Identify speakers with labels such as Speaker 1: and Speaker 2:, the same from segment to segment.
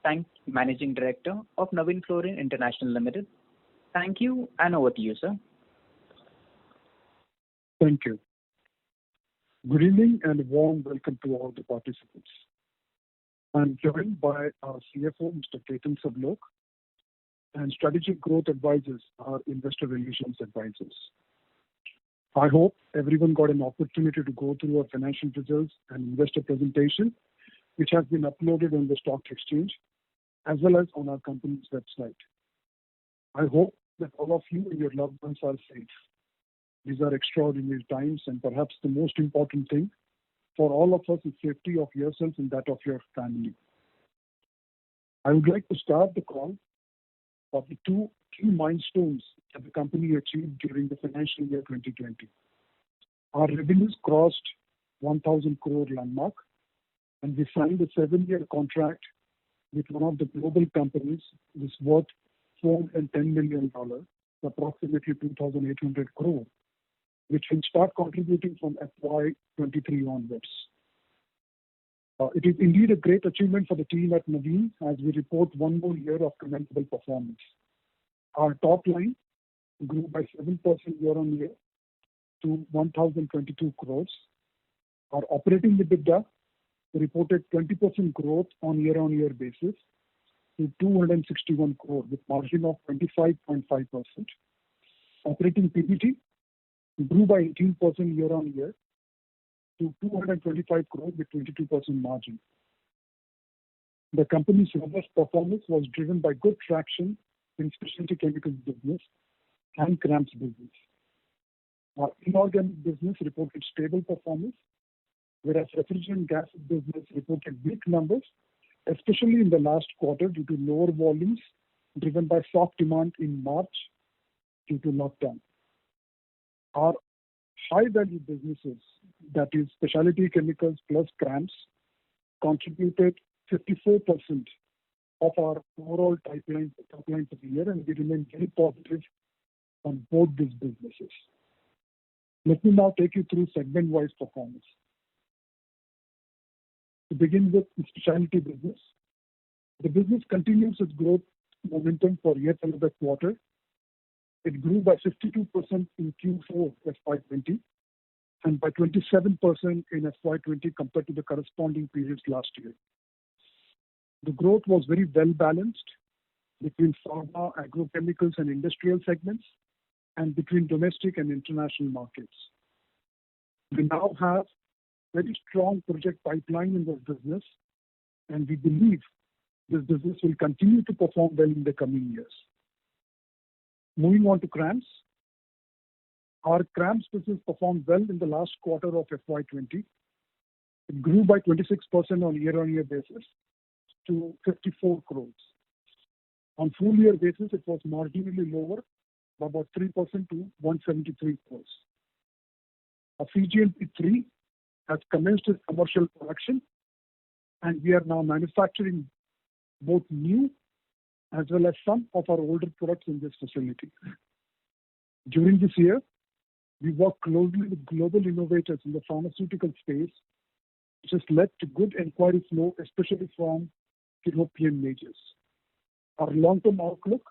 Speaker 1: Sank, Managing Director of Navin Fluorine International Limited. Thank you, and over to you, sir.
Speaker 2: Thank you. Good evening and a warm welcome to all the participants. I'm joined by our CFO, Mr. Ketan Sablok, and Strategic Growth Advisors, our Investor Relations Advisors. I hope everyone got an opportunity to go through our financial results and investor presentation, which has been uploaded on the stock exchange as well as on our company's website. I hope that all of you and your loved ones are safe. These are extraordinary times, and perhaps the most important thing for all of us is safety of yourself and that of your family. I would like to start the call of the two key milestones that the company achieved during the financial year 2020. Our revenues crossed 1,000 crore landmark, and we signed a 7-year contract with one of the global companies which is worth $410 million, approximately 2,800 crore, which will start contributing from FY23 onwards. It is indeed a great achievement for the team at Navin as we report one more year of commendable performance. Our top line grew by 7% year-on-year to 1,022 crores. Our operating EBITDA reported 20% growth on year-on-year basis to 261 crore with margin of 25.5%. Operating PBT grew by 18% year-on-year to 225 crore with 22% margin. The company's robust performance was driven by good traction in specialty chemicals business and CRAMS business. Our inorganic business reported stable performance, whereas refrigerant gases business reported weak numbers, especially in the last quarter due to lower volumes driven by soft demand in March due to lockdown. Our high-value businesses, that is specialty chemicals plus CRAMS, contributed 54% of our overall top line for the year, and we remain very positive on both these businesses. Let me now take you through segment-wise performance. To begin with the specialty business, the business continues its growth momentum for yet another quarter. It grew by 52% in Q4 FY20 and by 27% in FY20 compared to the corresponding periods last year. The growth was very well balanced between pharma, agrochemicals and industrial segments and between domestic and international markets. We now have very strong project pipeline in this business, and we believe this business will continue to perform well in the coming years. Moving on to CRAMS. Our CRAMS business performed well in the last quarter of FY20. It grew by 26% on year-on-year basis to 54 crores. On full year basis, it was marginally lower by about 3% to 173 crores. Our cGMP3 has commenced its commercial production, and we are now manufacturing both new as well as some of our older products in this facility. During this year, we worked closely with global innovators in the pharmaceutical space, which has led to good inquiry flow, especially from European majors. Our long-term outlook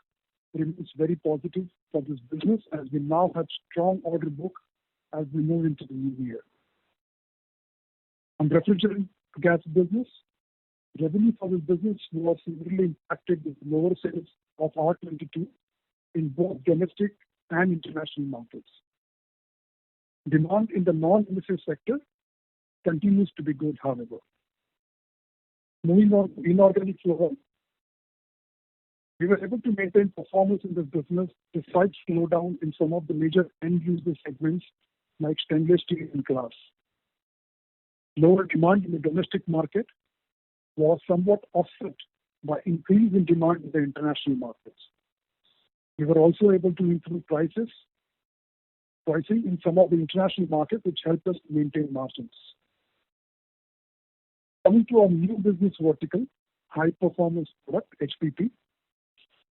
Speaker 2: remains very positive for this business as we now have strong order book as we move into the new year. On refrigerant gas business, revenue for this business was severely impacted with lower sales of R22 in both domestic and international markets. Demand in the non-emissive sector continues to be good, however. Moving on to inorganic fluorine. We were able to maintain performance in this business despite slowdown in some of the major end user segments like stainless steel and glass. Lower demand in the domestic market was somewhat offset by increase in demand in the international markets. We were also able to improve pricing in some of the international markets, which helped us maintain margins. Coming to our new business vertical, high performance product, HPP.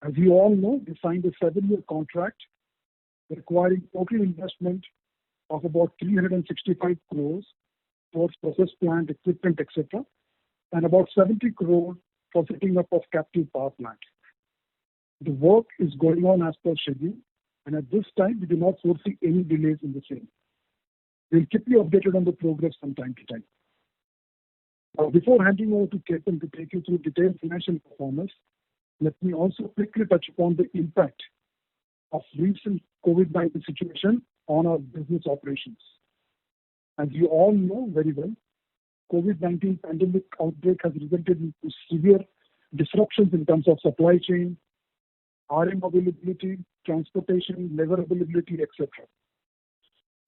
Speaker 2: As you all know, we signed a 7-year contract requiring total investment of about 365 crores towards process plant, equipment, etc., and about 70 crore for setting up of captive power plant. The work is going on as per schedule, and at this time, we do not foresee any delays in the same. We'll keep you updated on the progress from time to time. Now, before handing over to Ketan to take you through detailed financial performance, let me also quickly touch upon the impact of recent COVID-19 situation on our business operations. As you all know very well, COVID-19 pandemic outbreak has resulted in severe disruptions in terms of supply chain, RM availability, transportation, labor availability, etc.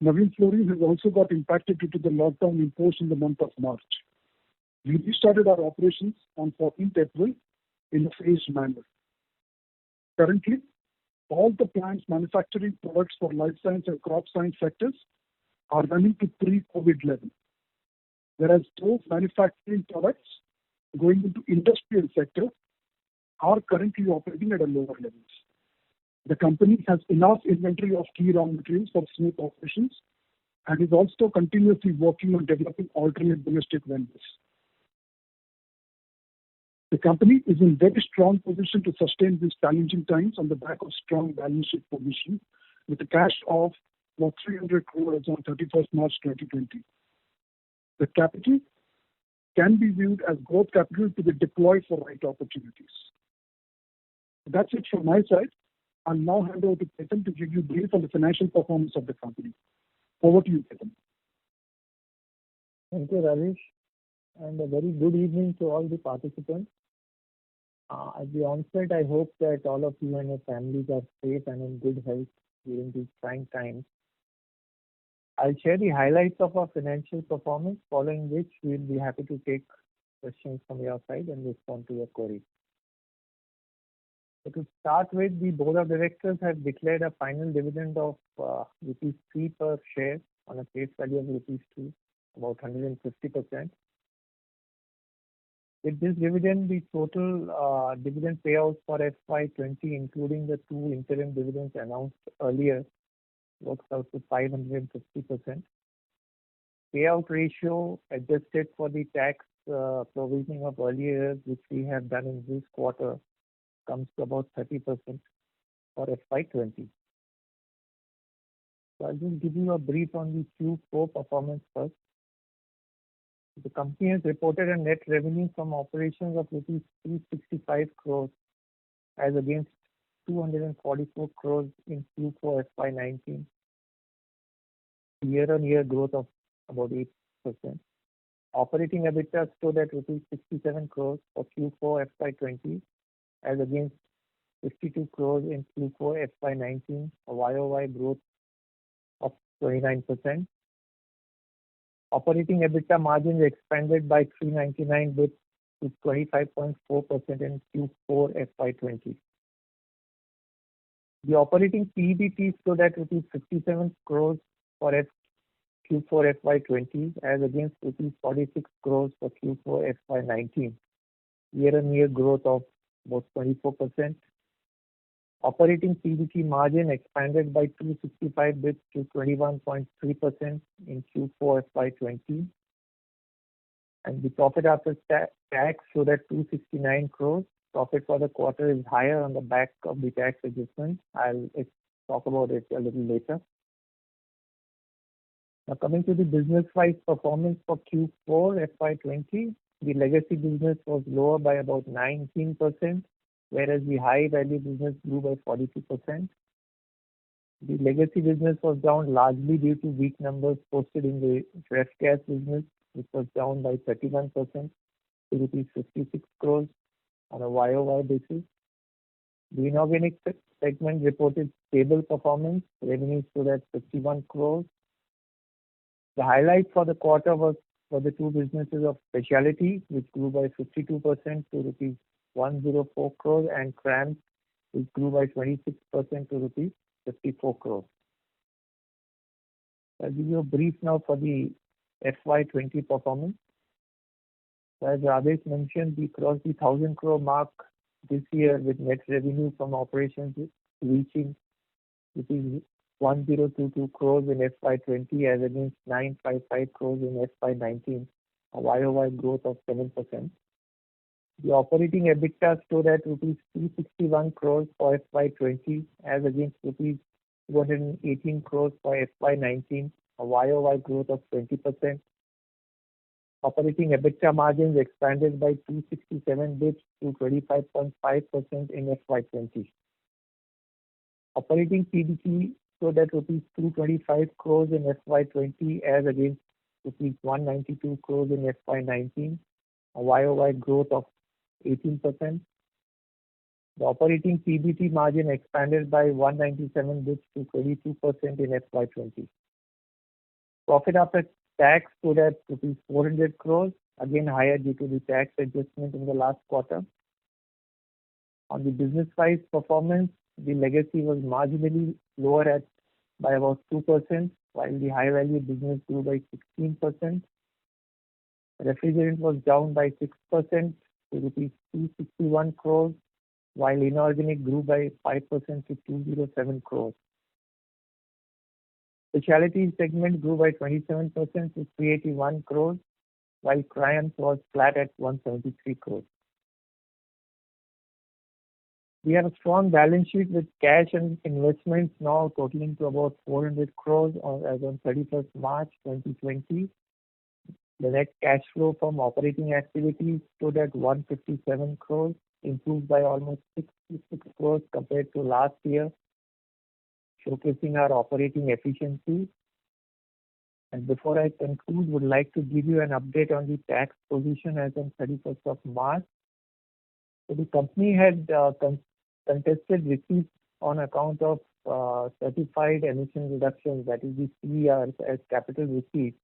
Speaker 2: Navin Fluorine has also got impacted due to the lockdown imposed in the month of March. We restarted our operations on 14th April in a phased manner. Currently, all the plants manufacturing products for life science and crop science sectors are running to pre-COVID level, whereas those manufacturing products going into industrial sector are currently operating at a lower levels. The company has enough inventory of key raw materials for smooth operations and is also continuously working on developing alternate domestic vendors. The company is in very strong position to sustain these challenging times on the back of strong balance sheet position with a cash of about 300 crore as on 31st March 2020. The capital can be viewed as growth capital to be deployed for right opportunities. That's it from my side. I'll now hand over to Ketan to give you brief on the financial performance of the company. Over to you, Ketan.
Speaker 3: Thank you, Rajesh, and a very good evening to all the participants. At the onset, I hope that all of you and your families are safe and in good health during these trying times. I'll share the highlights of our financial performance, following which we'll be happy to take questions from your side and respond to your queries. So to start with, the Board of Directors have declared a final dividend of rupees 3 per share on a face value of rupees 2, about 150%. With this dividend, the total dividend payout for FY20, including the 2 interim dividends announced earlier, works out to 550%. Payout ratio adjusted for the tax provisioning of earlier years, which we have done in this quarter, comes to about 30% for FY20. So I'll just give you a brief on the Q4 performance first. The company has reported a net revenue from operations of rupees 365 crores as against 244 crores in Q4 FY19, year-on-year growth of about 8%. Operating EBITDA stood at rupees 67 crores for Q4 FY20 as against 52 crores in Q4 FY19, a YOY growth of 29%. Operating EBITDA margins expanded by 399 basis to 25.4% in Q4 FY20. The operating PBT stood at rupees 57 crores for Q4 FY20 as against rupees 46 crores for Q4 FY19, year-on-year growth of about 24%. Operating PBT margin expanded by 265 basis to 21.3% in Q4 FY20. And the profit after tax showed at 269 crores. Profit for the quarter is higher on the back of the tax adjustment. I'll talk about it a little later. Now coming to the business-wise performance for Q4 FY20, the legacy business was lower by about 19%, whereas the high-value business grew by 42%. The legacy business was down largely due to weak numbers posted in the ref gas business, which was down by 31% to rupees 56 crores on a YOY basis. The inorganic segment reported stable performance. Revenue stood at 51 crores. The highlight for the quarter was for the two businesses of specialty, which grew by 52% to rupees 104 crores, and CRAMS, which grew by 26% to rupees 54 crores. I'll give you a brief now for the FY20 performance. As Rajesh mentioned, we crossed the 1,000 crore mark this year with net revenue from operations reaching 1022 crores in FY20 as against 955 crores in FY19, a YOY growth of 7%. The operating EBITDA stood at rupees 261 crores for FY20 as against rupees 218 crores for FY19, a YOY growth of 20%. Operating EBITDA margins expanded by 267 basis points to 25.5% in FY20. Operating PBT stood at rupees 225 crores in FY20 as against rupees 192 crores in FY19, a YOY growth of 18%. The operating PBT margin expanded by 197 basis points to 22% in FY20. Profit after tax stood at rupees 400 crores, again higher due to the tax adjustment in the last quarter. On the business-wise performance, the legacy was marginally lower by about 2%, while the high-value business grew by 16%. Refrigerant was down by 6% to rupees 261 crores, while inorganic grew by 5% to 207 crores. Specialty segment grew by 27% to 381 crores, while Crayons was flat at 173 crores. We have a strong balance sheet with cash and investments now totaling to about 400 crores as on 31st March 2020. The net cash flow from operating activities stood at 157 crores, improved by almost 66 crores compared to last year, showcasing our operating efficiency. And before I conclude, would like to give you an update on the tax position as on 31st of March. So the company had contested receipts on account of certified emission reductions, that is the CERs, as capital receipts,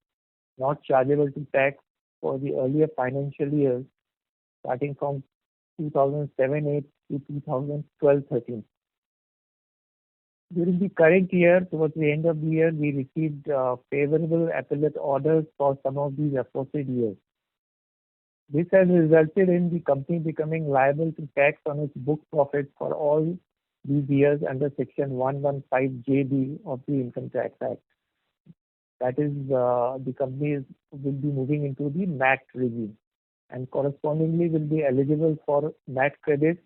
Speaker 3: not chargeable to tax for the earlier financial years, starting from 2007-8 to 2012-13. During the current year, towards the end of the year, we received favorable appellate orders for some of these aforesaid years. This has resulted in the company becoming liable to tax on its book profits for all these years under Section 115JB of the Income Tax Act. That is, the company will be moving into the MAT regime and correspondingly will be eligible for MAT credits,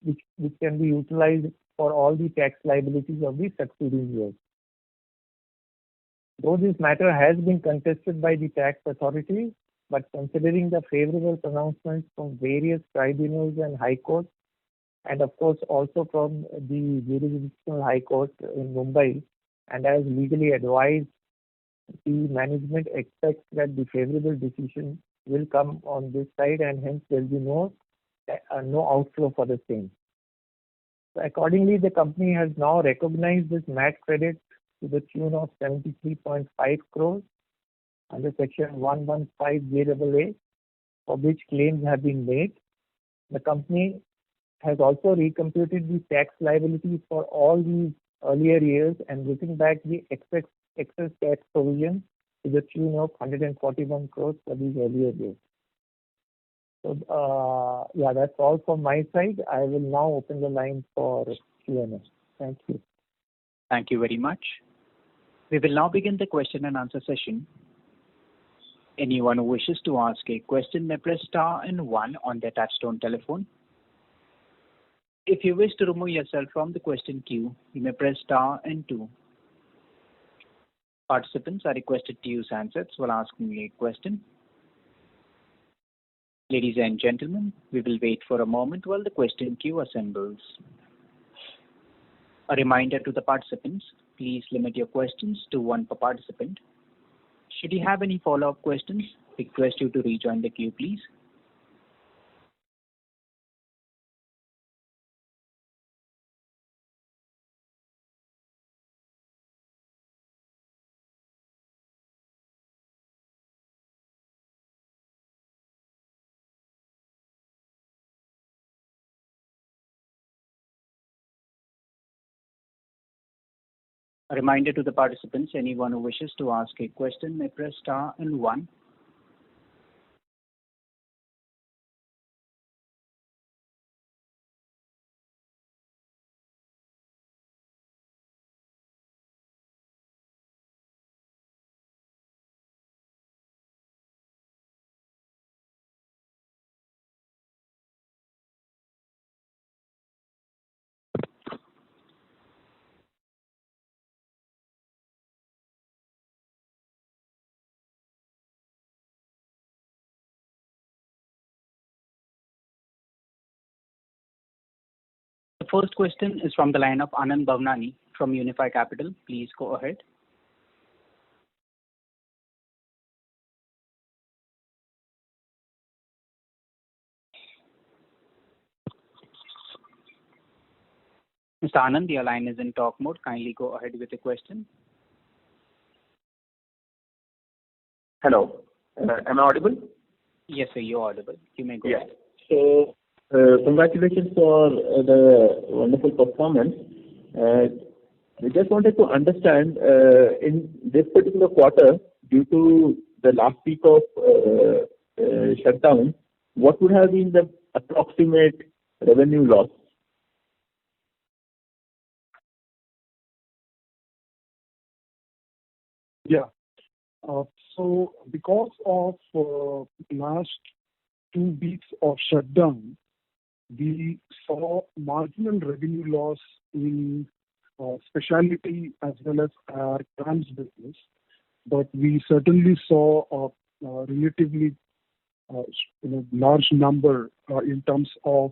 Speaker 3: which can be utilized for all the tax liabilities of the succeeding years. Though this matter has been contested by the tax authorities, but considering the favorable pronouncements from various tribunals and high courts, and of course also from the jurisdictional high court in Mumbai, and as legally advised, the management expects that the favorable decision will come on this side, and hence there will be no outflow for the same. So accordingly, the company has now recognized this MAT credit to the tune of 73.5 crores under Section 115JAA, for which claims have been made. The company has also recomputed the tax liabilities for all these earlier years and written back the excess tax provision to the tune of 141 crores for these earlier years. So, that's all from my side. I will now open the line for Q&A. Thank you.
Speaker 1: Thank you very much. We will now begin the question and answer session. Anyone who wishes to ask a question may press star and 1 on their touchtone telephone. If you wish to remove yourself from the question queue, you may press star and 2. Participants are requested to use handsets while asking a question. Ladies and gentlemen, we will wait for a moment while the question queue assembles. A reminder to the participants, please limit your questions to 1 per participant. Should you have any follow-up questions, request you to rejoin the queue, please. A reminder to the participants, anyone who wishes to ask a question may press star and 1. The first question is from the line of Anand Bhavnani from Unifi Capital. Please go ahead. Mr. Anand, your line is in talk mode. Kindly go ahead with the question.
Speaker 4: Hello. Am I audible?
Speaker 1: Yes, sir, you're audible. You may go
Speaker 4: Yeah.
Speaker 1: ahead.
Speaker 4: So, congratulations for the wonderful performance. We just wanted to understand, in this particular quarter, due to the last week of shutdown, what would have been the approximate revenue loss?
Speaker 2: Yeah. So because of last 2 weeks of shutdown, we saw marginal revenue loss in specialty as well as our CRAMS business, but we certainly saw a relatively large number in terms of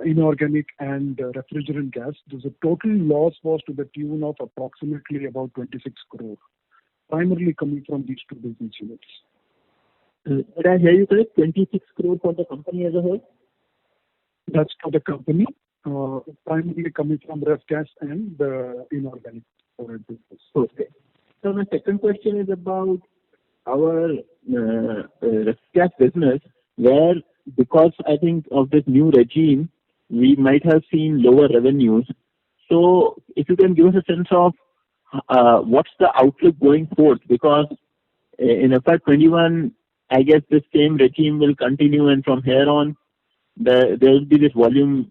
Speaker 2: inorganic and refrigerant gas. The total loss was to the tune of approximately about 26 crore, primarily coming from these 2 business units.
Speaker 4: Did I hear you correct? 26 crore for the company as a whole?
Speaker 2: That's for the company, primarily coming from ref gas and inorganic business.
Speaker 4: Okay. So my second question is about our ref gas business, where because I think of this new regime, we might have seen lower revenues. So if you can give us a sense of what's the outlook going forward, because in FY21, I guess the same regime will continue, and from here on, there will be this volume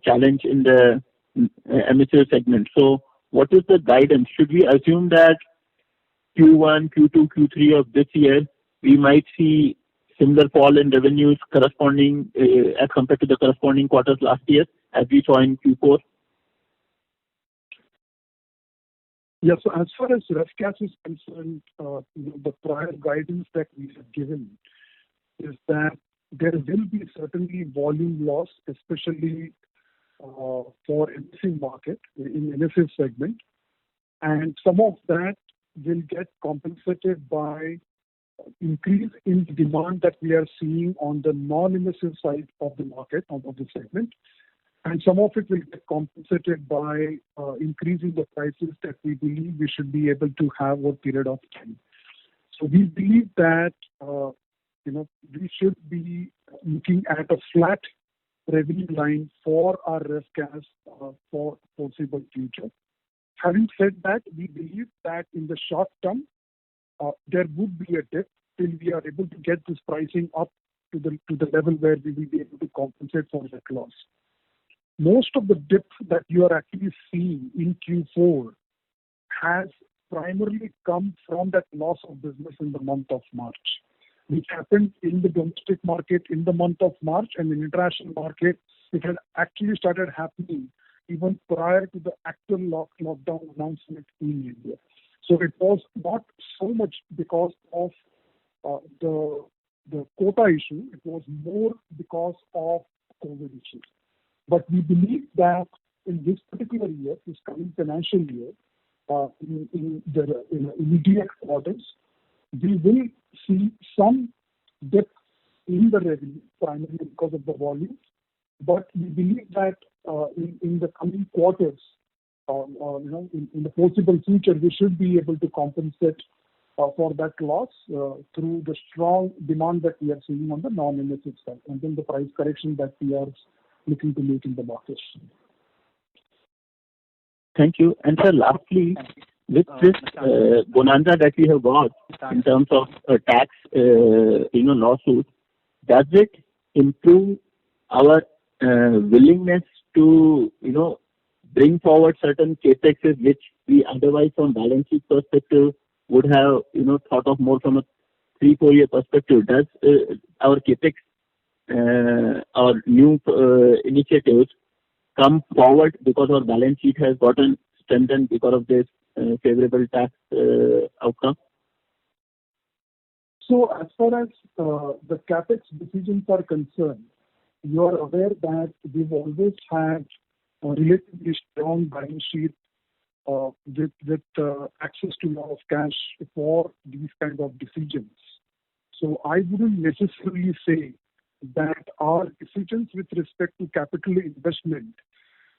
Speaker 4: challenge in the MSA segment. So what is the guidance? Should we assume that Q1, Q2, Q3 of this year, we might see similar fall in revenues corresponding as compared to the corresponding quarters last year, as we saw in Q4?
Speaker 2: Yeah, so as far as ref gas is concerned, the prior guidance that we have given is that there will be certainly volume loss, especially for MSA market, in MSA segment, and some of that will get compensated by increase in demand that we are seeing on the non-MSA side of the market, of the segment, and some of it will get compensated by increasing the prices that we believe we should be able to have over a period of time. So we believe that we should be looking at a flat revenue line for our ref gas for foreseeable future. Having said that, we believe that in the short term, there would be a dip till we are able to get this pricing up to the level where we will be able to compensate for that loss. Most of the dip that you are actually seeing in Q4 has primarily come from that loss of business in the month of March, which happened in the domestic market in the month of March, and in international market, it had actually started happening even prior to the actual lockdown announcement in India. So it was not so much because of the quota issue, it was more because of COVID issues. But we believe that in this particular year, this coming financial year, in the immediate quarters, we will see some dip in the revenue, primarily because of the volume. But we believe that in the coming quarters, in the foreseeable future, we should be able to compensate for that loss through the strong demand that we are seeing on the non-MSA side, and then the price correction that we are looking to make in the market.
Speaker 4: Thank you. And sir, lastly, with this bonanza that we have got in terms of tax, lawsuit, does it improve our willingness to, bring forward certain capexes which we otherwise from balance sheet perspective would have, thought of more from a 3-4 year perspective? Does our capex, our new initiatives come forward because our balance sheet has gotten strengthened because of this favorable tax outcome?
Speaker 2: So as far as the capex decisions are concerned, you are aware that we've always had a relatively strong balance sheet with access to a lot of cash for these kind of decisions. So I wouldn't necessarily say that our decisions with respect to capital investment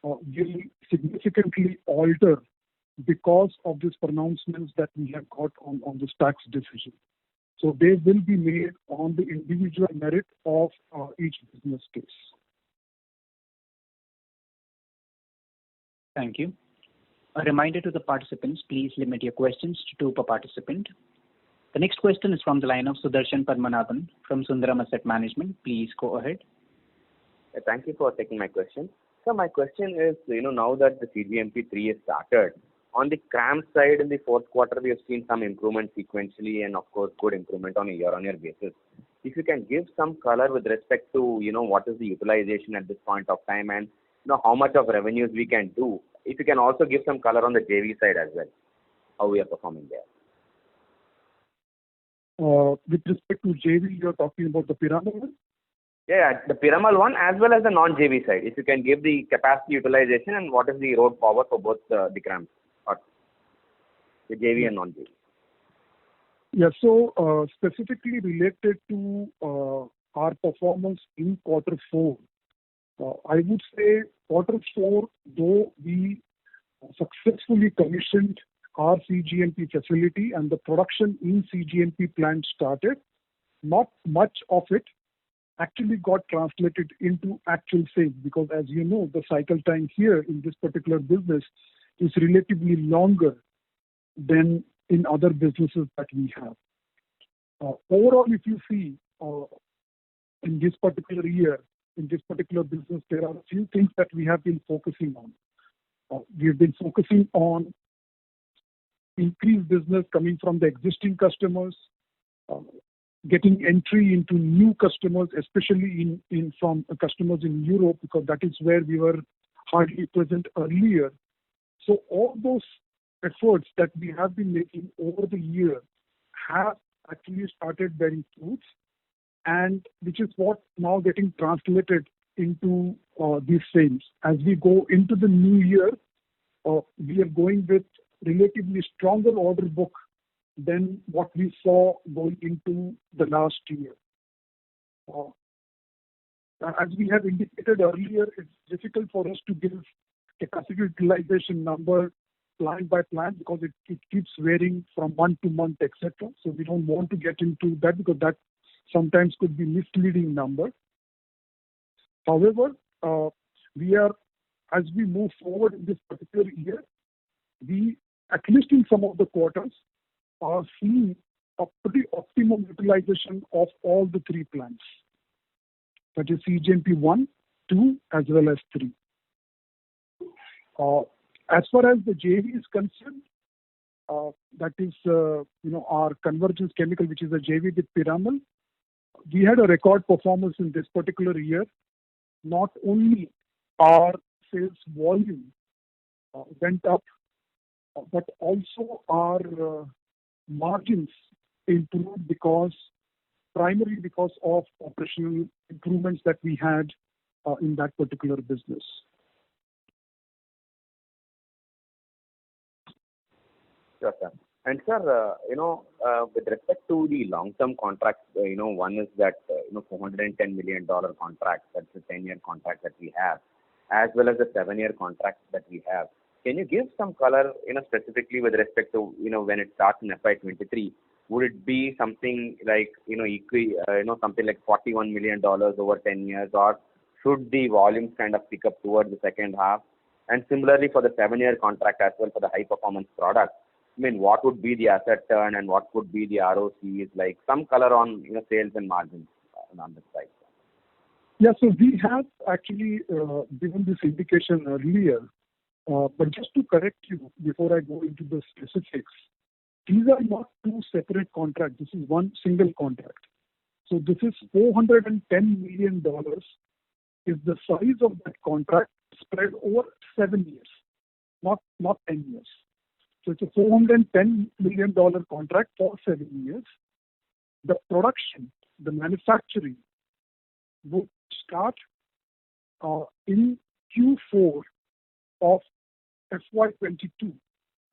Speaker 2: will significantly alter because of these pronouncements that we have got on this tax decision. So they will be made on the individual merit of each business case.
Speaker 1: Thank you. A reminder to the participants, please limit your questions to 2 per participant. The next question is from the line of Sudarshan Padmanabhan from Sundaram Asset Management. Please go ahead.
Speaker 5: Thank you for taking my question. So my question is, now that the CGMP3 is started, on the CRAMS side in the fourth quarter, we have seen some improvement sequentially and of course good improvement on a year-on-year basis. If you can give some color with respect to, what is the utilization at this point of time and, how much of revenues we can do. If you can also give some color on the JV side as well, how we are performing there.
Speaker 2: With respect to JV, you're talking about the Piramal one?
Speaker 5: Yeah, the Piramal one as well as the non-JV side. If you can give the capacity utilization and what is the road forward for both the CRAMS, or the JV and non-JV.
Speaker 2: Yeah, so specifically related to our performance in quarter 4, I would say quarter 4, though we successfully commissioned our CGMP facility and the production in CGMP plant started, not much of it actually got translated into actual sales, because as you know, the cycle time here in this particular business is relatively longer than in other businesses that we have. Overall, if you see in this particular year, in this particular business, there are a few things that we have been focusing on. We've been focusing on increased business coming from the existing customers, getting entry into new customers, especially from customers in Europe, because that is where we were hardly present earlier. So all those efforts that we have been making over the year have actually started bearing fruits, and which is what now getting translated into these sales. As we go into the new year, we are going with relatively stronger order book than what we saw going into the last year. As we have indicated earlier, it's difficult for us to give capacity utilization number plant by plant because it keeps varying from month to month, etc. So we don't want to get into that because that sometimes could be misleading number. However, as we move forward in this particular year, we, at least in some of the quarters, are seeing a pretty optimum utilization of all the 3 plants. That is CGMP 1, 2, as well as 3. As far as the JV is concerned, that is, our Convergence Chemical, which is a JV with Piramal, we had a record performance in this particular year. Not only our sales volume went up, but also our margins improved primarily because of operational improvements that we had in that particular business.
Speaker 5: Sure, sir. And sir, with respect to the long-term contracts, one is that $410 million contract, that's a 10-year contract that we have, as well as the 7-year contract that we have. Can you give some color, specifically with respect to, when it starts in FY23, would it be something like, something like $41 million over 10 years, or should the volumes kind of pick up towards the second half? And similarly for the 7-year contract as well for the high performance product, what would be the asset turn and what could be the ROCs, like some color on, sales and margins on this side?
Speaker 2: Yeah, so we have actually given this indication earlier, but just to correct you before I go into the specifics, these are not 2 separate contracts. This is one single contract. So this is $410 million is the size of that contract spread over 7 years, not 10 years. So it's a $410 million contract for 7 years. The production, the manufacturing would start in Q4 of FY22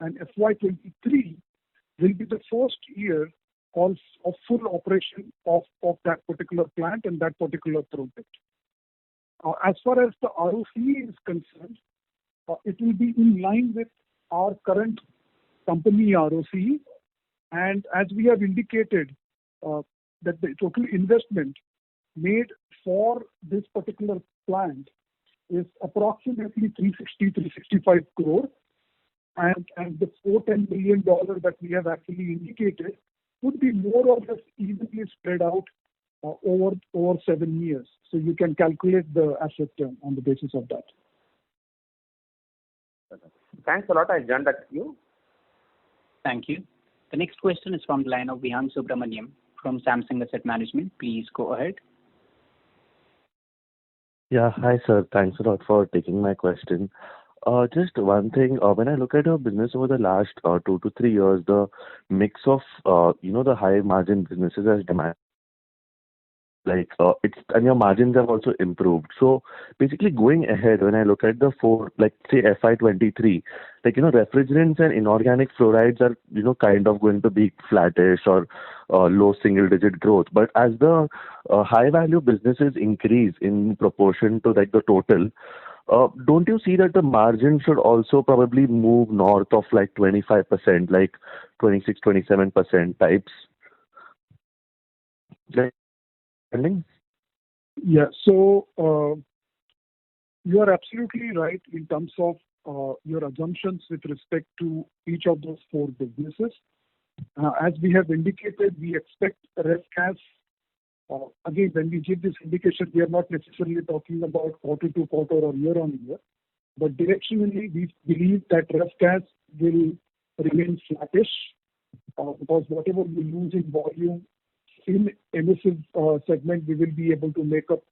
Speaker 2: and FY23 will be the first year of full operation of that particular plant and that particular project. As far as the ROCE is concerned, it will be in line with our current company ROCE, and as we have indicated that the total investment made for this particular plant is approximately 365 crore, and the $410 million that we have actually indicated would be more or less evenly spread out over 7 years. So you can calculate the asset turn on the basis of that.
Speaker 5: Thanks a lot. I'll join back to you.
Speaker 1: Thank you. The next question is from the line of Vihang Subramaniam from Samsung Asset Management. Please go ahead.
Speaker 6: Yeah, hi sir. Thanks a lot for taking my question. Just one thing, when I look at your business over the last 2 to 3 years, the mix of the high margin businesses has demand. And your margins have also improved. So basically going ahead, when I look at the say FY23, refrigerants and inorganic fluorides are, kind of going to be flattish or low single digit growth. But as the high value businesses increase in proportion to the total, don't you see that the margin should also probably move north of 25%, like 26, 27% types?
Speaker 2: Yeah, so you are absolutely right in terms of your assumptions with respect to each of those 4 businesses. As we have indicated, we expect RefGas. Again, when we give this indication, we are not necessarily talking about quarter to quarter or year on year, but directionally we believe that RefGas will remain flattish because whatever we lose in volume in emissive segment, we will be able to make up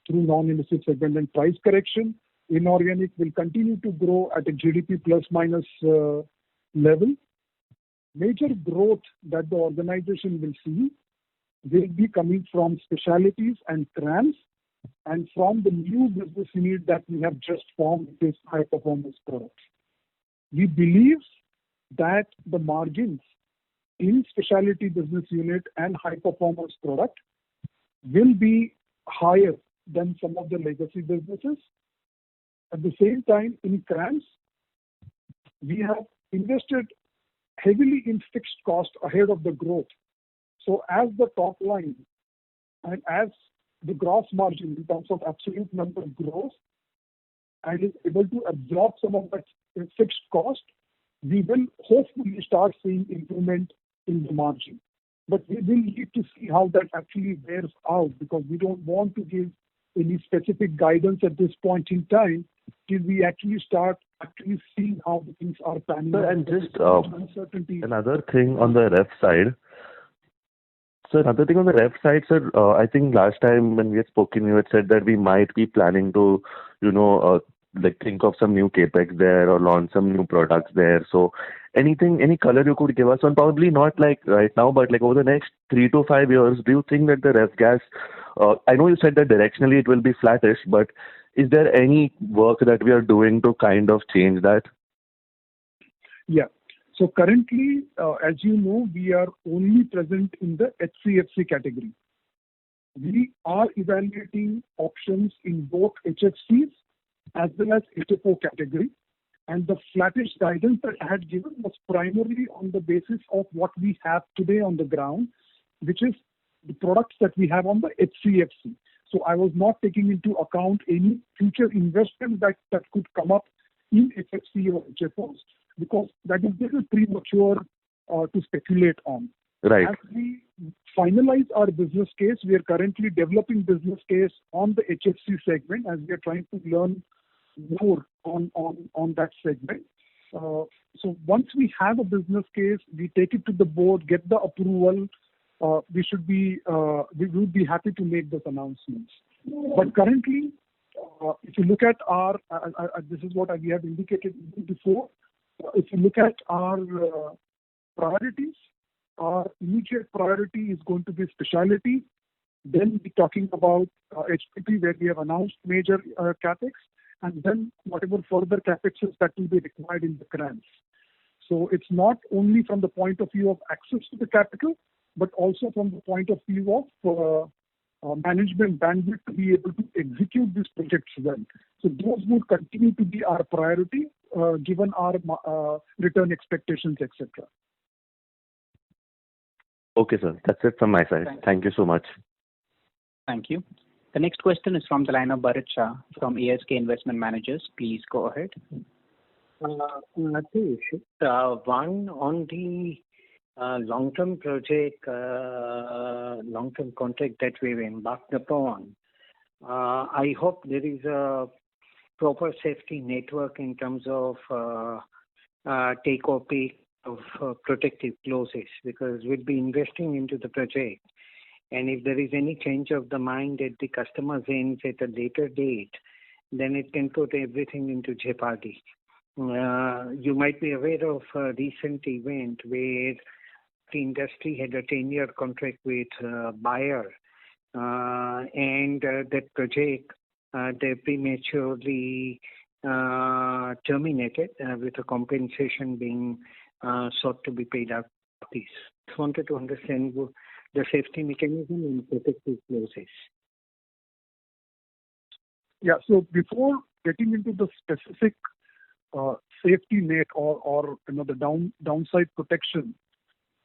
Speaker 2: through non-emissive segment and price correction. Inorganic will continue to grow at a GDP plus minus level. Major growth that the organization will see will be coming from specialities and CRAMS and from the new business unit that we have just formed, this high performance products. We believe that the margins in specialty business unit and high performance product will be higher than some of the legacy businesses. At the same time, in CRAMS, we have invested heavily in fixed cost ahead of the growth. So as the top line and as the gross margin in terms of absolute number grows and is able to absorb some of that fixed cost, we will hopefully start seeing improvement in the margin. But we will need to see how that actually bears out, because we don't want to give any specific guidance at this point in time till we actually start seeing how the things are panning out.
Speaker 6: And just another thing on the ref side. So another thing on the ref side, sir, I think last time when we had spoken, you had said that we might be planning to, think of some new capex there or launch some new products there. So any color you could give us on, probably not like right now, but like over the next 3 to 5 years, do you think that the ref gas, I know you said that directionally it will be flattish, but is there any work that we are doing to kind of change that?
Speaker 2: Yeah. So currently, as you know, we are only present in the HCFC category. We are evaluating options in both HFCs as well as HFO category. And the flattish guidance that I had given was primarily on the basis of what we have today on the ground, which is the products that we have on the HCFC. So I was not taking into account any future investment that could come up in HFC or HFOs, because that is very premature to speculate on.
Speaker 6: Right.
Speaker 2: As we finalize our business case, we are currently developing business case on the HFC segment as we are trying to learn more on that segment. So once we have a business case, we take it to the board, get the approval. We would be happy to make those announcements. But currently, if you look at our, this is what we have indicated before. If you look at our priorities, our immediate priority is going to be specialty, Then we're talking about HPP, where we have announced major capex, and then whatever further capexes that will be required in the CRAMS. So it's not only from the point of view of access to the capital, but also from the point of view of management bandwidth to be able to execute these projects well. So those would continue to be our priority, given our return expectations, etc.
Speaker 6: Okay, sir. That's it from my side. Thank you so much.
Speaker 1: Thank you. The next question is from the line of Bharat Shah from ASK Investment Managers. Please go ahead.
Speaker 7: Two issues. One on the long-term project, long-term contract that we've embarked upon. I hope there is a proper safety network in terms of take or pay of protective clauses, because we'll be investing into the project. And if there is any change of the mind at the customer's end at a later date, then it can put everything into jeopardy. You might be aware of a recent event where the industry had a 10-year contract with Bayer, and that project they prematurely terminated with a compensation being sought to be paid out. Just wanted to understand the safety mechanism and protective clauses.
Speaker 2: Yeah. So before getting into the specific safety net or the downside protection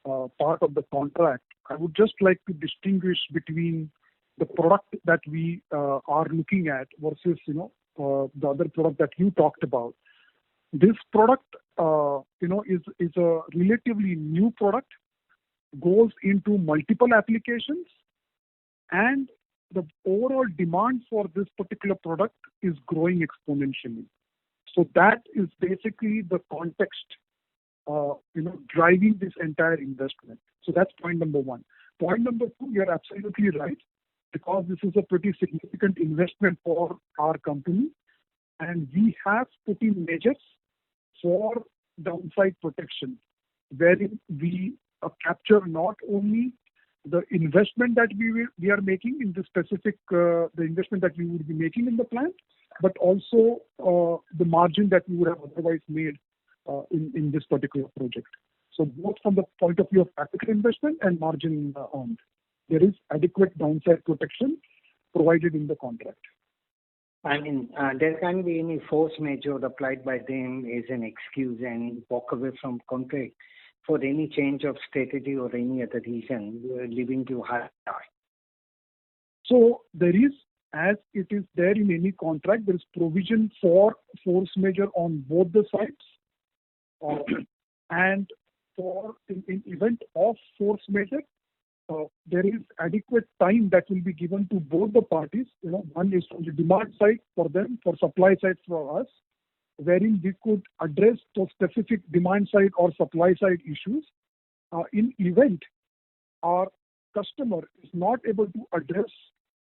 Speaker 2: part of the contract, I would just like to distinguish between the product that we are looking at versus the other product that you talked about. This product is a relatively new product, goes into multiple applications, and the overall demand for this particular product is growing exponentially. So that is basically the context driving this entire investment. So that's point number one. Point number two, you're absolutely right, because this is a pretty significant investment for our company, and we have put in measures for downside protection, wherein we capture not only the investment that we are making in the specific the investment that we would be making in the plant, but also the margin that we would have otherwise made in this particular project. So both from the point of view of capital investment and margin earned, there is adequate downside protection provided in the contract.
Speaker 7: I mean, there can't be any force majeure applied by them as an excuse and walk away from contract for any change of strategy or any other reason, leaving you high.
Speaker 2: So there is, as it is there in any contract, there is provision for force majeure on both the sides, and for in event of force majeure, there is adequate time that will be given to both the parties. One is from the demand side for them, for supply side for us, wherein we could address the specific demand side or supply side issues. In event our customer is not able to address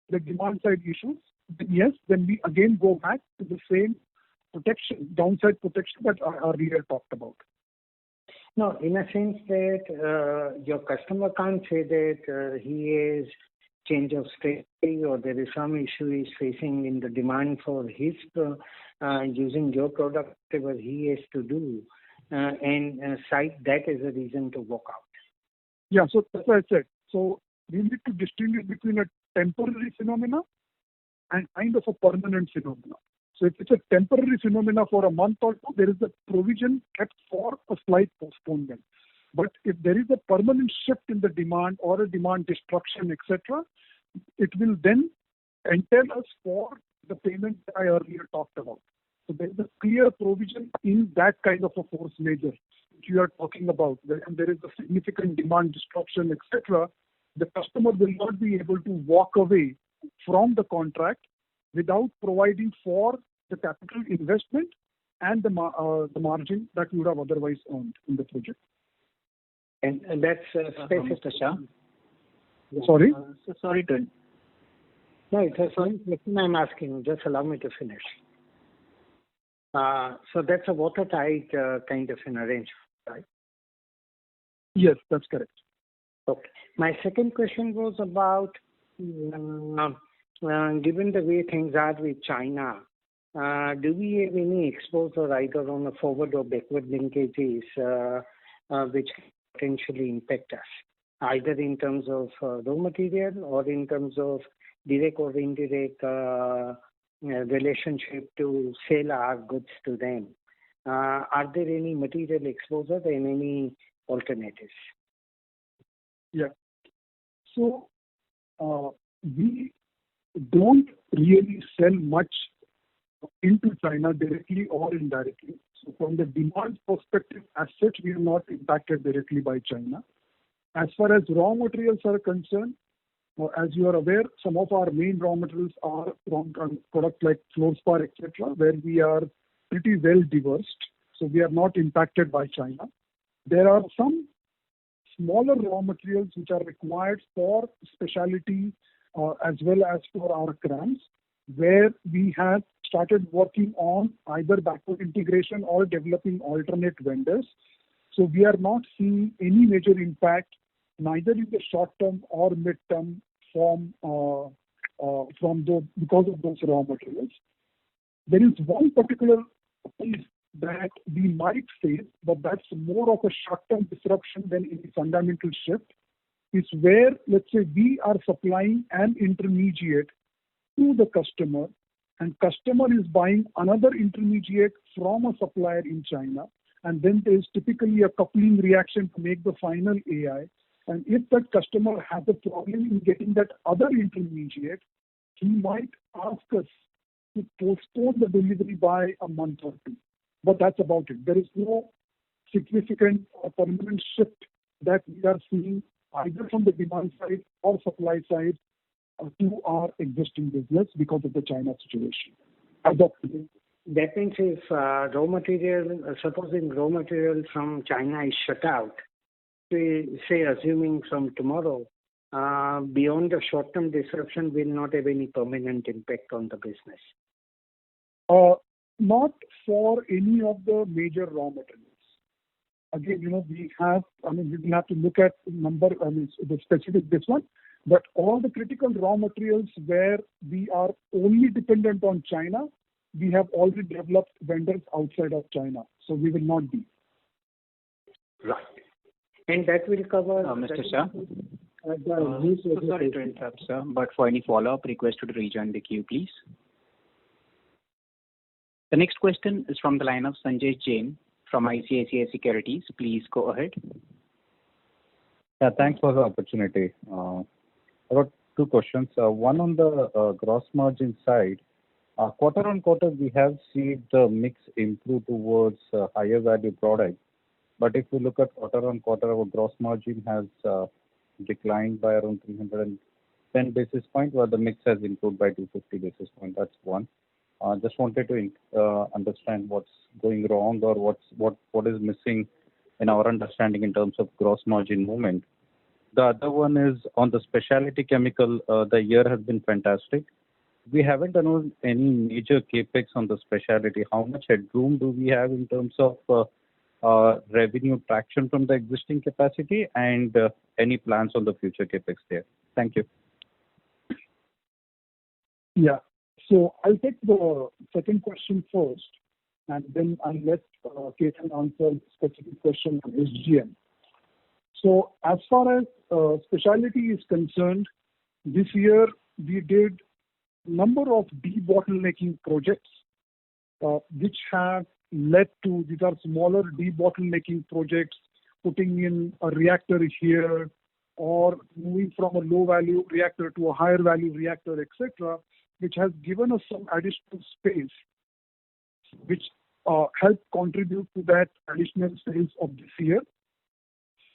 Speaker 2: the demand side issues, then yes, then we again go back to the same protection, downside protection that I earlier talked about.
Speaker 7: No, in a sense that your customer can't say that he is change of strategy or there is some issue he's facing in the demand for his using your product, whatever he has to do, and cite that as a reason to walk out.
Speaker 2: Yeah, so that's what I said. So we need to distinguish between a temporary phenomena and kind of a permanent phenomena. So if it's a temporary phenomena for a month or two, there is a provision kept for a slight postponement. But if there is a permanent shift in the demand or a demand destruction, etc., it will then entail us for the payment that I earlier talked about. So there is a clear provision in that kind of a force majeure which you are talking about. When there is a significant demand destruction, etc., the customer will not be able to walk away from the contract without providing for the capital investment and the margin that you would have otherwise earned in the project.
Speaker 7: And that's
Speaker 1: Mr. Shah.
Speaker 2: Sorry?
Speaker 1: So sorry to...
Speaker 7: No, it's a fine question I'm asking. Just allow me to finish. So that's a watertight kind of an arrangement, right?
Speaker 2: Yes, that's correct.
Speaker 7: Okay. My second question was about given the way things are with China, do we have any exposure either on the forward or backward linkages which can potentially impact us, either in terms of raw material or in terms of direct or indirect relationship to sell our goods to them? Are there any material exposure and any alternatives?
Speaker 2: Yeah. So we don't really sell much into China directly or indirectly. So from the demand perspective, as such, we are not impacted directly by China. As far as raw materials are concerned, as you are aware, some of our main raw materials are from products like fluorspar, etc., where we are pretty well diversed. So we are not impacted by China. There are some smaller raw materials which are required for specialty as well as for our CRAMS, where we have started working on either backward integration or developing alternate vendors. So we are not seeing any major impact, neither in the short term or mid term, because of those raw materials. There is one particular piece that we might face, but that's more of a short-term disruption than any fundamental shift, is where, let's say, we are supplying an intermediate to the customer, and customer is buying another intermediate from a supplier in China, and then there is typically a coupling reaction to make the final AI. And if that customer has a problem in getting that other intermediate, he might ask us to postpone the delivery by a month or two. But that's about it. There is no significant or permanent shift that we are seeing either from the demand side or supply side to our existing business because of the China situation.
Speaker 7: That means if supposing raw material from China is shut out, say assuming from tomorrow, beyond the short-term disruption will not have any permanent impact on the business?
Speaker 2: Not for any of the major raw materials. Again, we will have to look at the specific this one, but all the critical raw materials where we are only dependent on China, we have already developed vendors outside of China, so we will not be.
Speaker 7: Right. And that will cover...
Speaker 1: Mr. Shah? Sorry to interrupt, sir, but for any follow-up, request you to rejoin the queue, please. The next question is from the line of Sanjay Jain from ICICI Securities. Please go ahead.
Speaker 8: Yeah, thanks for the opportunity. I got two questions. One on the gross margin side. Quarter on quarter, we have seen the mix improve towards higher value products. But if we look at quarter on quarter, our gross margin has declined by around 310 basis points, while the mix has improved by 250 basis points. That's one. Just wanted to understand what's going wrong or what is missing in our understanding in terms of gross margin movement. The other one is on the specialty chemical. The year has been fantastic. We haven't announced any major capex on the specialty. How much headroom do we have in terms of revenue traction from the existing capacity and any plans on the future capex there? Thank you.
Speaker 2: Yeah. So I'll take the second question first, and then I'll let Ketan answer the specific question on SGM. So as far as specialty is concerned, this year we did a number of debottlenecking projects, which have led to, these are smaller debottlenecking projects, putting in a reactor here or moving from a low value reactor to a higher value reactor, etc., which has given us some additional space, which helped contribute to that additional sales of this year.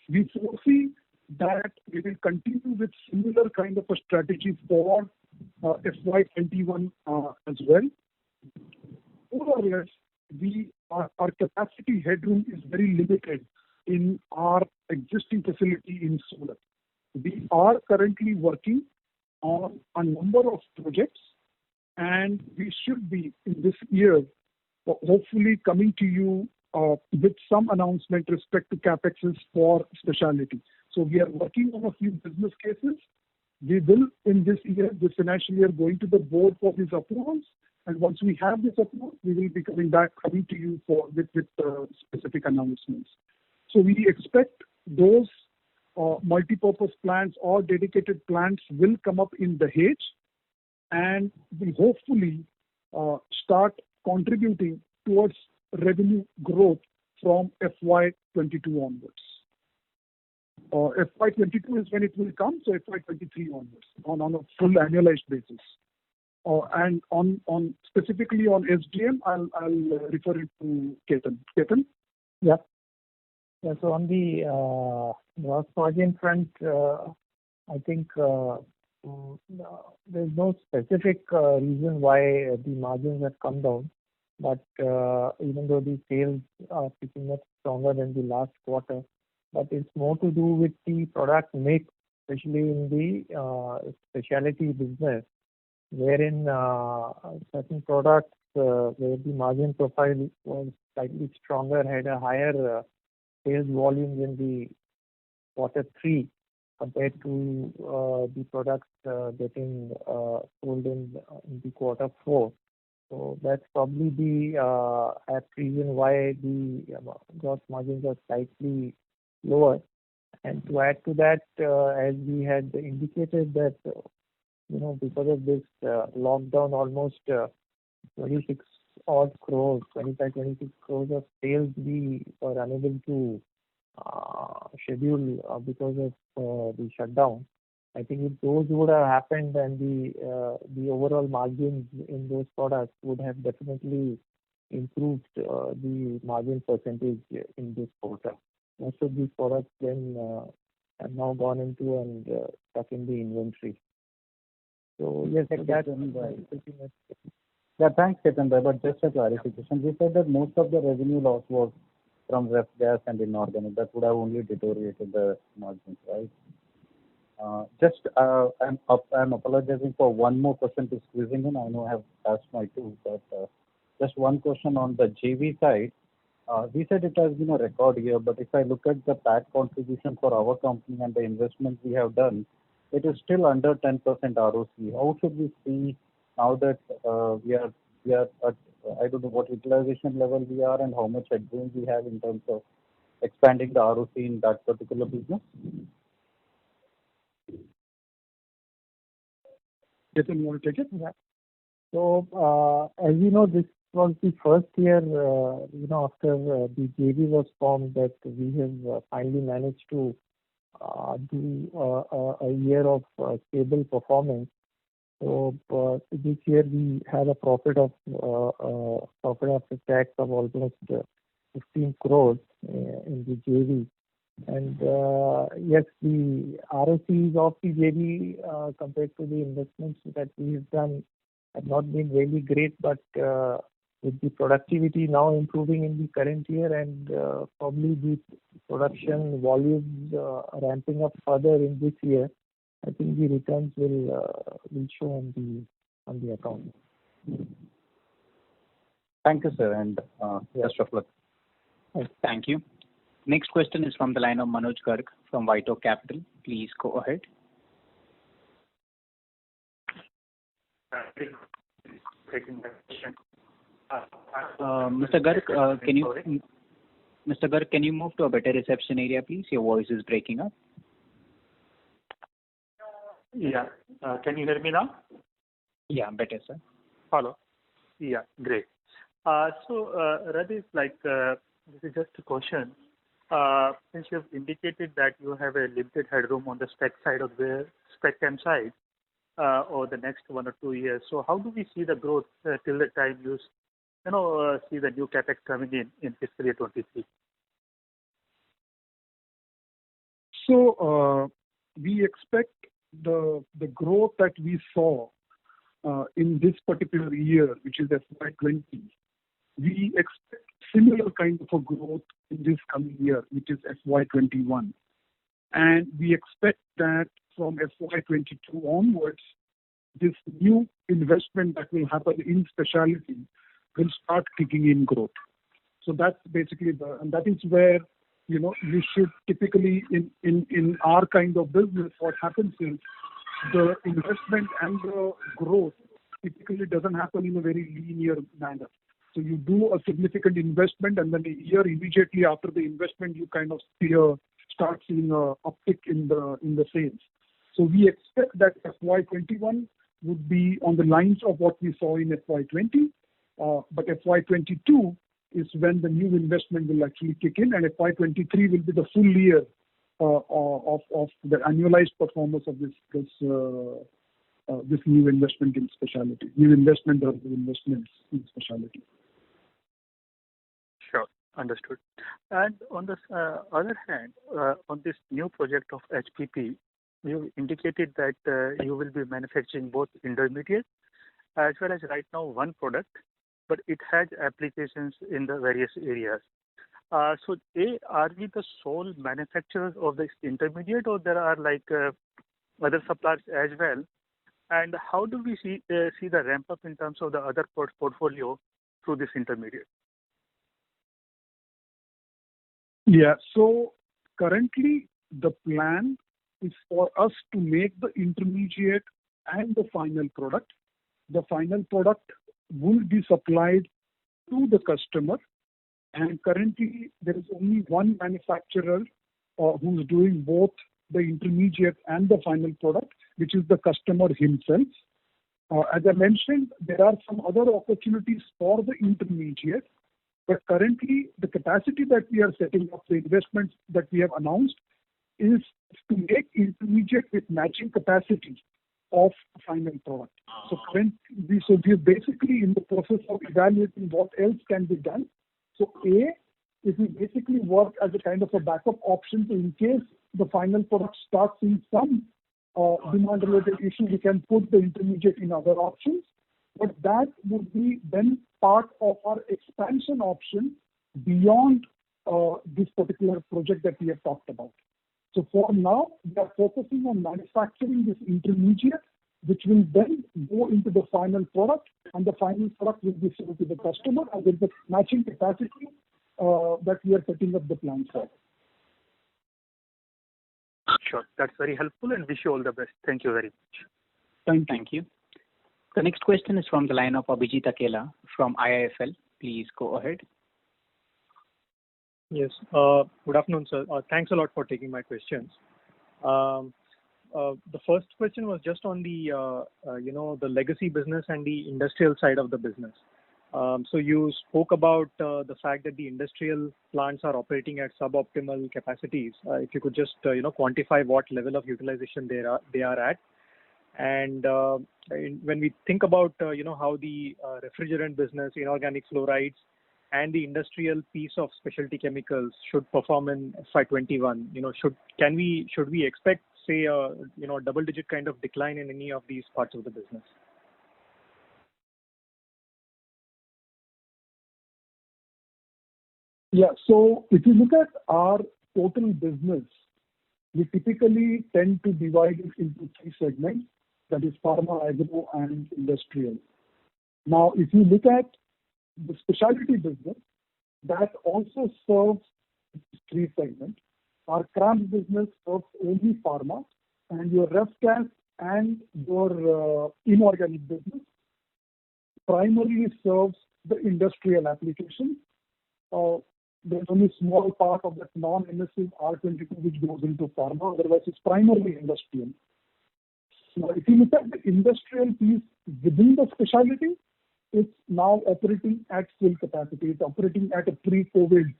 Speaker 2: We foresee that we will continue with similar kind of a strategy for FY21 as well. Overall, our capacity headroom is very limited in our existing facility in Surat. We are currently working on a number of projects, and we should be in this year hopefully coming to you with some announcement respect to capexes for specialty. So we are working on a few business cases, We will, in this year, this financial year, going to the board for these approvals. And once we have this approval, we will be coming to you with specific announcements. So we expect those multi-purpose plants or dedicated plants will come up in Dahej and will hopefully start contributing towards revenue growth from FY22 onwards. FY22 is when it will come, so FY23 onwards on a full annualized basis. And on specifically on SGM, I'll refer it to Ketan. Ketan?
Speaker 3: Yeah. So on the gross margin front, I think there's no specific reason why the margins have come down. But even though the sales are picking up stronger than the last quarter, but it's more to do with the product mix, especially in the specialty business, wherein certain products where the margin profile was slightly stronger, had a higher sales volume in the quarter 3 compared to the products getting sold in the quarter 4. So that's probably the reason why the gross margins are slightly lower. And to add to that, as we had indicated that, because of this lockdown, almost 26 odd crores, 26 crores of sales we were unable to schedule because of the shutdown. I think if those would have happened, then the overall margins in those products would have definitely improved the margin percentage in this quarter. Most of these products then have now gone into and stuck in the inventory. So yes, that's pretty much.
Speaker 8: Yeah, thanks, Ketan. But just a clarification, we said that most of the revenue loss was from ref gas and inorganic. That would have only deteriorated the margins, right? I'm apologizing for one more person to squeezing in. I know I have asked my two, but just one question on the JV side. We said it has been a record year, but if I look at the PAT contribution for our company and the investments we have done, it is still under 10% ROC. How should we see now that we are at, I don't know what utilization level we are and how much headroom we have in terms of expanding the ROC in that particular business?
Speaker 2: Ketan, you want to take it?
Speaker 3: Yeah. So, as you know, this was the first year, after the JV was formed, that we have finally managed to do a year of stable performance. So this year we had a profit after tax of almost 15 crores in the JV. And yes, the ROCs of the JV compared to the investments that we have done have not been really great, but with the productivity now improving in the current year and probably the production volumes ramping up further in this year, I think the returns will show on the account.
Speaker 8: Thank you, sir, and best of luck.
Speaker 1: Thank you. Next question is from the line of Manoj Garg from White Oak Capital. Please go ahead. Mr. Garg, can you move to a better reception area, please? Your voice is breaking up.
Speaker 9: Yeah. Can you hear me now?
Speaker 1: Yeah, better, sir.
Speaker 9: Hello. Yeah, great. So, Radhi, this is just a question. Since you have indicated that you have a limited headroom on the spec side of the spec chem side over the next 1 or 2 years, so how do we see the growth till the time you see the new capex coming in fiscal year 23?
Speaker 2: So we expect the growth that we saw in this particular year, which is FY20, we expect similar kind of a growth in this coming year, which is FY21. And we expect that from FY22 onwards, this new investment that will happen in specialty will start kicking in growth. So that's basically and that is where, you should typically in our kind of business, what happens is the investment and the growth typically doesn't happen in a very linear manner. So you do a significant investment, and then a year immediately after the investment, you kind of start seeing a uptick in the sales. So we expect that FY21 would be on the lines of what we saw in FY20, but FY22 is when the new investment will actually kick in, and FY23 will be the full year of the annualized performance of this new investment in specialty, new investment or the investments in specialty.
Speaker 9: Sure, understood. And on the other hand, on this new project of HPP, you indicated that you will be manufacturing both intermediate as well as right now one product, but it has applications in the various areas. So, are we the sole manufacturers of this intermediate, or there are like other suppliers as well? And how do we see the ramp up in terms of the other portfolio through this intermediate?
Speaker 2: Yeah. So currently the plan is for us to make the intermediate and the final product. The final product will be supplied to the customer, and currently there is only one manufacturer who's doing both the intermediate and the final product, which is the customer himself. As I mentioned, there are some other opportunities for the intermediate, but currently the capacity that we are setting up, the investments that we have announced, is to make intermediate with matching capacity of final product. So we are basically in the process of evaluating what else can be done. So if we basically work as a kind of a backup option, so in case the final product starts seeing some demand-related issue, we can put the intermediate in other options. But that would be then part of our expansion option beyond this particular project that we have talked about. So for now, we are focusing on manufacturing this intermediate, which will then go into the final product, and the final product will be sold to the customer, and with the matching capacity that we are setting up the plan for.
Speaker 9: Sure, that's very helpful, and wish you all the best. Thank you very
Speaker 2: much.
Speaker 1: Thank you. The next question is from the line of Abhijit Akella from IIFL. Please go ahead.
Speaker 10: Yes. Good afternoon, sir. Thanks a lot for taking my questions. The first question was just on the the legacy business and the industrial side of the business. So you spoke about the fact that the industrial plants are operating at suboptimal capacities. If you could just quantify what level of utilization they are at. And when we think about how the refrigerant business, inorganic fluorides, and the industrial piece of specialty chemicals should perform in FY21, should we expect, say, a double-digit kind of decline in any of these parts of the business?
Speaker 2: Yeah. So if you look at our total business, we typically tend to divide it into three segments. That is pharma, agro, and industrial. Now, if you look at the specialty business, that also serves three segments. Our CRAMS business serves only pharma, and your ref gas and your inorganic business primarily serves the industrial application. There's only a small part of that non-emissive R22 which goes into pharma, otherwise it's primarily industrial. Now, if you look at the industrial piece within the specialty, it's now operating at full capacity. It's operating at a pre-COVID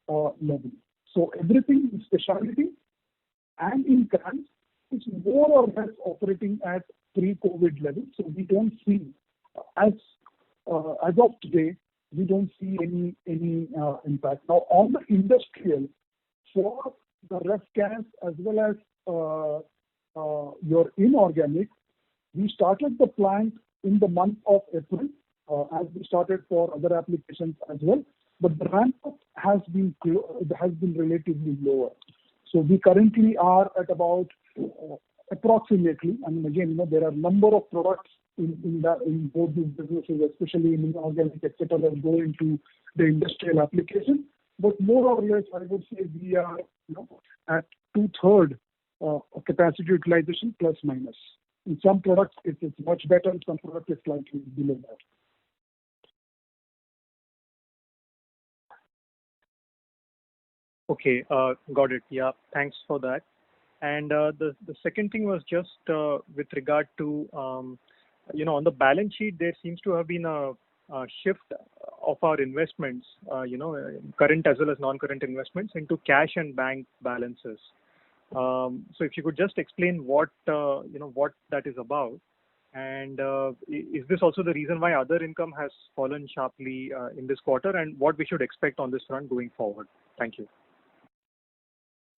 Speaker 2: level. So everything in specialty and in CRAMS is more or less operating at pre-COVID levels. So we don't see, as of today, we don't see any impact. Now, on the industrial, for the ref gas as well as your inorganic, we started the plant in the month of April, as we started for other applications as well. But the ramp up has been relatively lower. So we currently are at about approximately, and again, there are a number of products in both these businesses, especially in inorganic, etc., that go into the industrial application. But more or less, I would say we are at 2/3 capacity utilization plus minus In some products, it's much better. In some products, it's slightly below that.
Speaker 10: Okay, got it. Yeah, thanks for that. And the second thing was just with regard to, on the balance sheet, there seems to have been a shift of our investments, current as well as non-current investments into cash and bank balances. So if you could just explain what that is about, and is this also the reason why other income has fallen sharply in this quarter, and what we should expect on this front going forward? Thank you.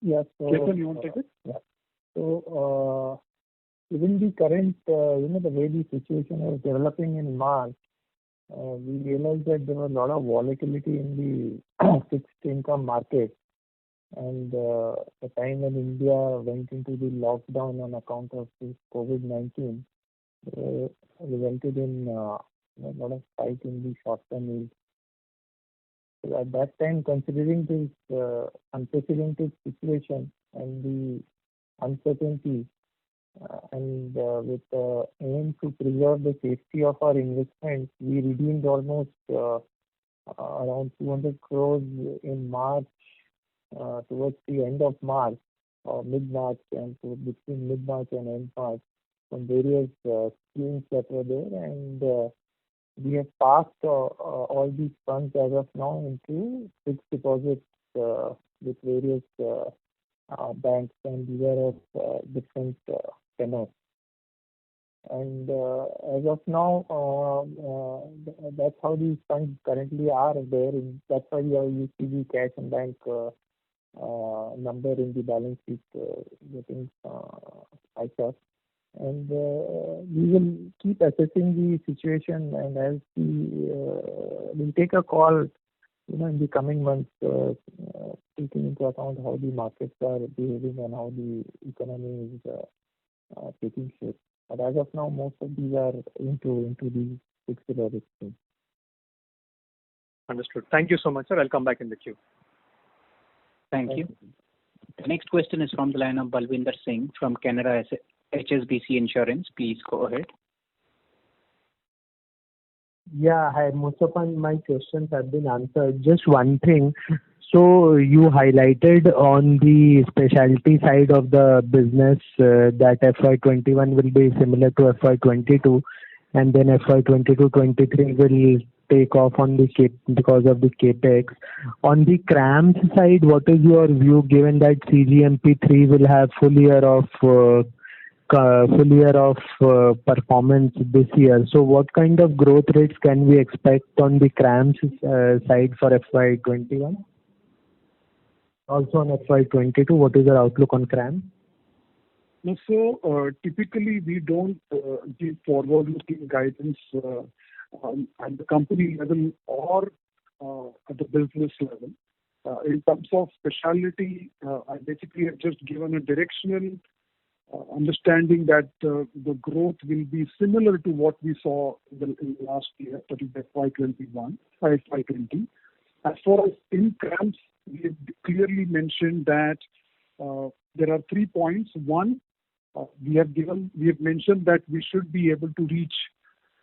Speaker 3: Yes.
Speaker 2: Ketan, you want to take it?
Speaker 3: Yeah. So, even the current, the way the situation was developing in March, we realized that there was a lot of volatility in the fixed income market. And the time when India went into the lockdown on account of this COVID-19, resulted in a lot of spike in the short-term yields. So at that time, considering this unprecedented situation and the uncertainty, and with the aim to preserve the safety of our investments, we redeemed almost around 200 crores in March, towards the end of March or mid-March, and so between mid-March and end March, from various schemes that were there, and we have passed all these funds as of now into fixed deposits with various banks, and these are of different tenors. And as of now, that's how these funds currently are there. That's why you see the cash and bank number in the balance sheet getting spiked up. And we will keep assessing the situation, and as we'll take a call, in the coming months, taking into account how the markets are behaving and how the economy is taking shape. But as of now, most of these are into the fixed deposit scheme.
Speaker 10: Understood. Thank you so much, sir. I'll come back in the queue.
Speaker 1: Thank you. The next question is from the line of Balwinder Singh from Canara HSBC Insurance. Please go ahead.
Speaker 11: Yeah, hi. Most of my questions have been answered. Just one thing. So you highlighted on the specialty side of the business that FY21 will be similar to FY22, and then FY22-23 will take off on the because of the capex. On the CRAMS side, what is your view, given that CGMP3 will have full year of performance this year? So what kind of growth rates can we expect on the CRAMS side for FY21? Also on FY22, what is your outlook on CRAMS?
Speaker 2: So typically we don't give forward-looking guidance at the company level or at the business level. In terms of specialty, I basically have just given a directional understanding that the growth will be similar to what we saw in the last year, that is FY20. As far as in CRAMS, we have clearly mentioned that there are 3 points. One, we have mentioned that we should be able to reach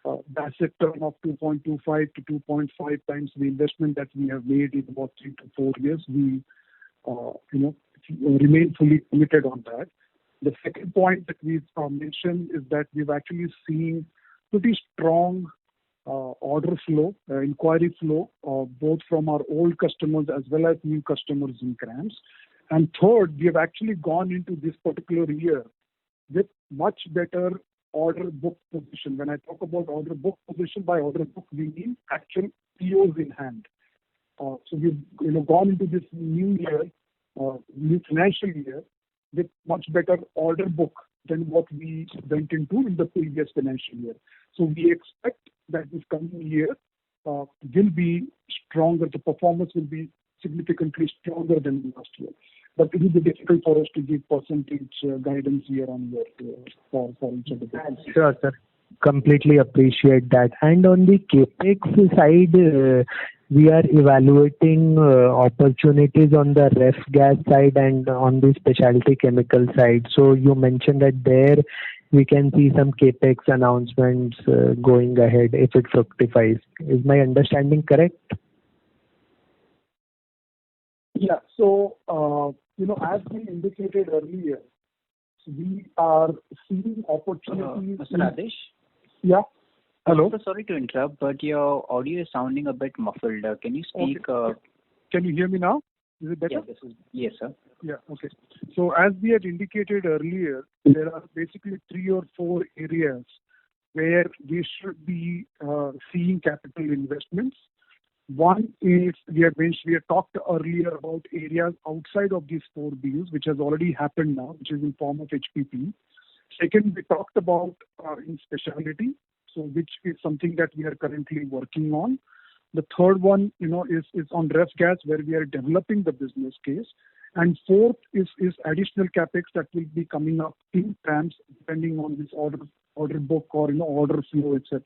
Speaker 2: the asset turn of 2.25 to 2.5 times the investment that we have made in about 3 to 4 years. We remain fully committed on that. The second point that we've mentioned is that we've actually seen pretty strong order flow, inquiry flow, both from our old customers as well as new customers in CRAMS. And third, we have actually gone into this particular year with much better order book position. When I talk about order book position, by order book we mean actual POs in hand. So we've gone into this new year, new financial year, with much better order book than what we went into in the previous financial year. So we expect that this coming year will be stronger. The performance will be significantly stronger than last year. But it will be difficult for us to give percentage guidance year on year for each of the businesses.
Speaker 11: Sure, sir. Completely appreciate that. And on the capex side, we are evaluating opportunities on the ref gas side and on the specialty chemical side. So you mentioned that there we can see some CapEx announcements going ahead if it fructifies. Is my understanding correct?
Speaker 2: Yeah. So, as we indicated earlier, we are seeing opportunities.
Speaker 1: Mr. Rajesh?
Speaker 2: Yeah. Hello?
Speaker 1: So sorry to interrupt, but your audio is sounding a bit muffled. Can you speak?
Speaker 2: Okay. Can you hear me now? Is it better?
Speaker 1: Yes, sir.
Speaker 2: Yeah. Okay. So as we had indicated earlier, there are basically 3 or 4 areas where we should be seeing capital investments. One is we had talked earlier about areas outside of these 4 BUs, which has already happened now, which is in form of HPP. Second, we talked about in specialty, so which is something that we are currently working on. The third one, is on ref gas, where we are developing the business case. And fourth is additional capex that will be coming up in TAMS, depending on this order book or order flow, etc.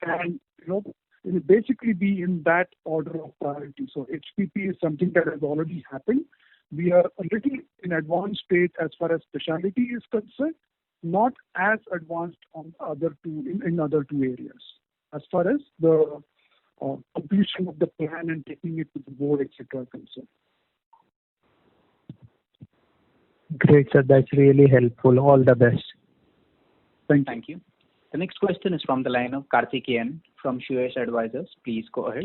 Speaker 2: And it will basically be in that order of priority. So HPP is something that has already happened. We are a little in advanced stage as far as specialty is concerned, not as advanced on the other two in other 2 areas. As far as the completion of the plan and taking it to the board, etc. concerned.
Speaker 11: Great, sir. That's really helpful. All the best.
Speaker 1: Thank you. The next question is from the line of Karthikeyan from Suyash Advisors. Please go ahead.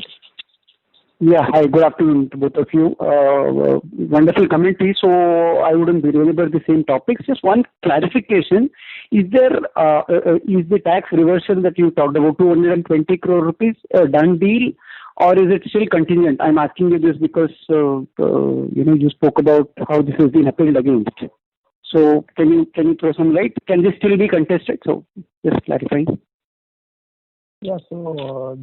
Speaker 12: Yeah, hi, good afternoon to both of you. Wonderful commentary. So I wouldn't be really about the same topics. Just one clarification. Is the tax reversal that you talked about 220 crore rupees a done deal, or is it still contingent? I'm asking you this because you spoke about how this has been appealed against. So can you throw some light? Can this still be contested? So just clarifying.
Speaker 3: Yeah. So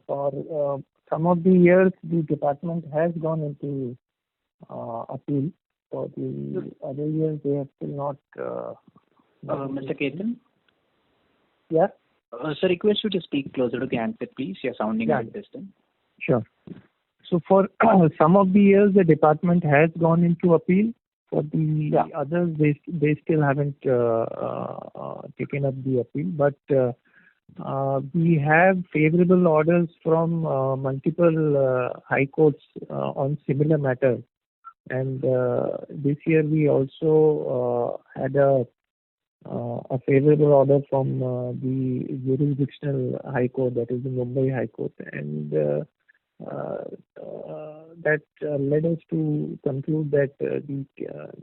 Speaker 3: for some of the years, the department has gone into appeal. For the other years, they have still not.
Speaker 1: Mr. Ketan?
Speaker 3: Yeah.
Speaker 1: Sir, request you to speak closer to the handset, please. You're sounding a bit distant.
Speaker 3: Sure. So for some of the years, the department has gone into appeal. For the others, they still haven't taken up the appeal. But we have favorable orders from multiple high courts on similar matters. And this year we also had a favorable order from the jurisdictional high court, that is the Mumbai High Court, and that led us to conclude that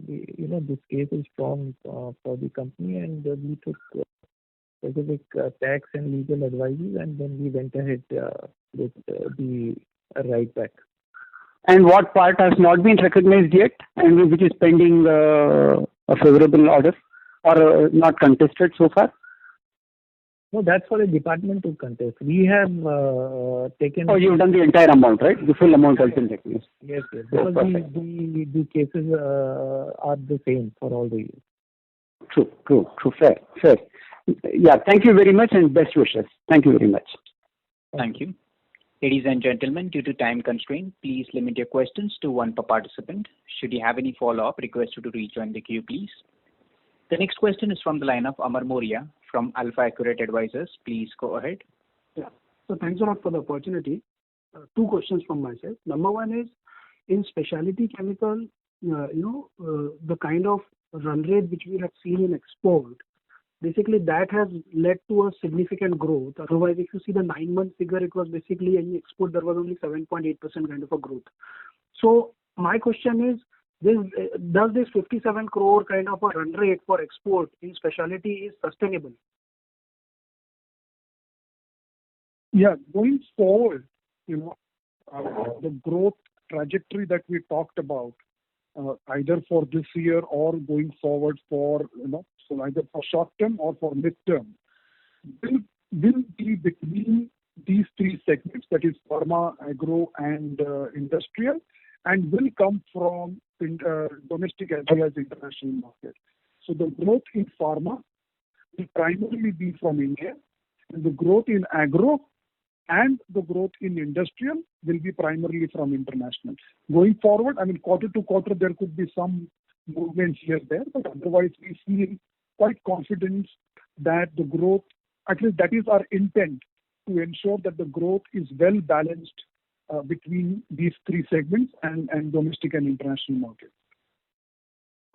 Speaker 3: this case is strong for the company, and we took specific tax and legal advices, and then we went ahead with the right back.
Speaker 12: And what part has not been recognized yet, and which is pending a favorable order, or not contested so far?
Speaker 3: No, that's for the department to contest. We have taken.
Speaker 12: Oh, you've done the entire amount, right? The full amount has been recognized.
Speaker 3: Yes. Because the cases are the same for all the years.
Speaker 12: True. Fair. Yeah, thank you very much and best wishes. Thank you very much.
Speaker 1: Thank you. Ladies and gentlemen, due to time constraint, please limit your questions to one per participant. Should you have any follow-up, request you to rejoin the queue, please. The next question is from the line of Amar Moria from Alpha Accurate Advisors. Please go ahead.
Speaker 13: Yeah. So thanks a lot for the opportunity. 2 questions from my side. Number one is, in specialty chemical, the kind of run rate which we have seen in export, basically that has led to a significant growth. Otherwise, if you see the 9-month figure, it was basically in export there was only 7.8% kind of a growth. So my question is, does this 57 crore kind of a run rate for export in specialty is sustainable?
Speaker 2: Yeah, going forward, the growth trajectory that we talked about, either for this year or going forward for, so either for short term or for mid term, will be between these 3 segments, that is pharma, agro, and industrial, and will come from domestic as well as international market. So the growth in pharma will primarily be from India, and the growth in agro and the growth in industrial will be primarily from international. Going forward, quarter to quarter, there could be some movements here there, but otherwise we feel quite confident that the growth, at least that is our intent, to ensure that the growth is well balanced between these three segments and domestic and international markets.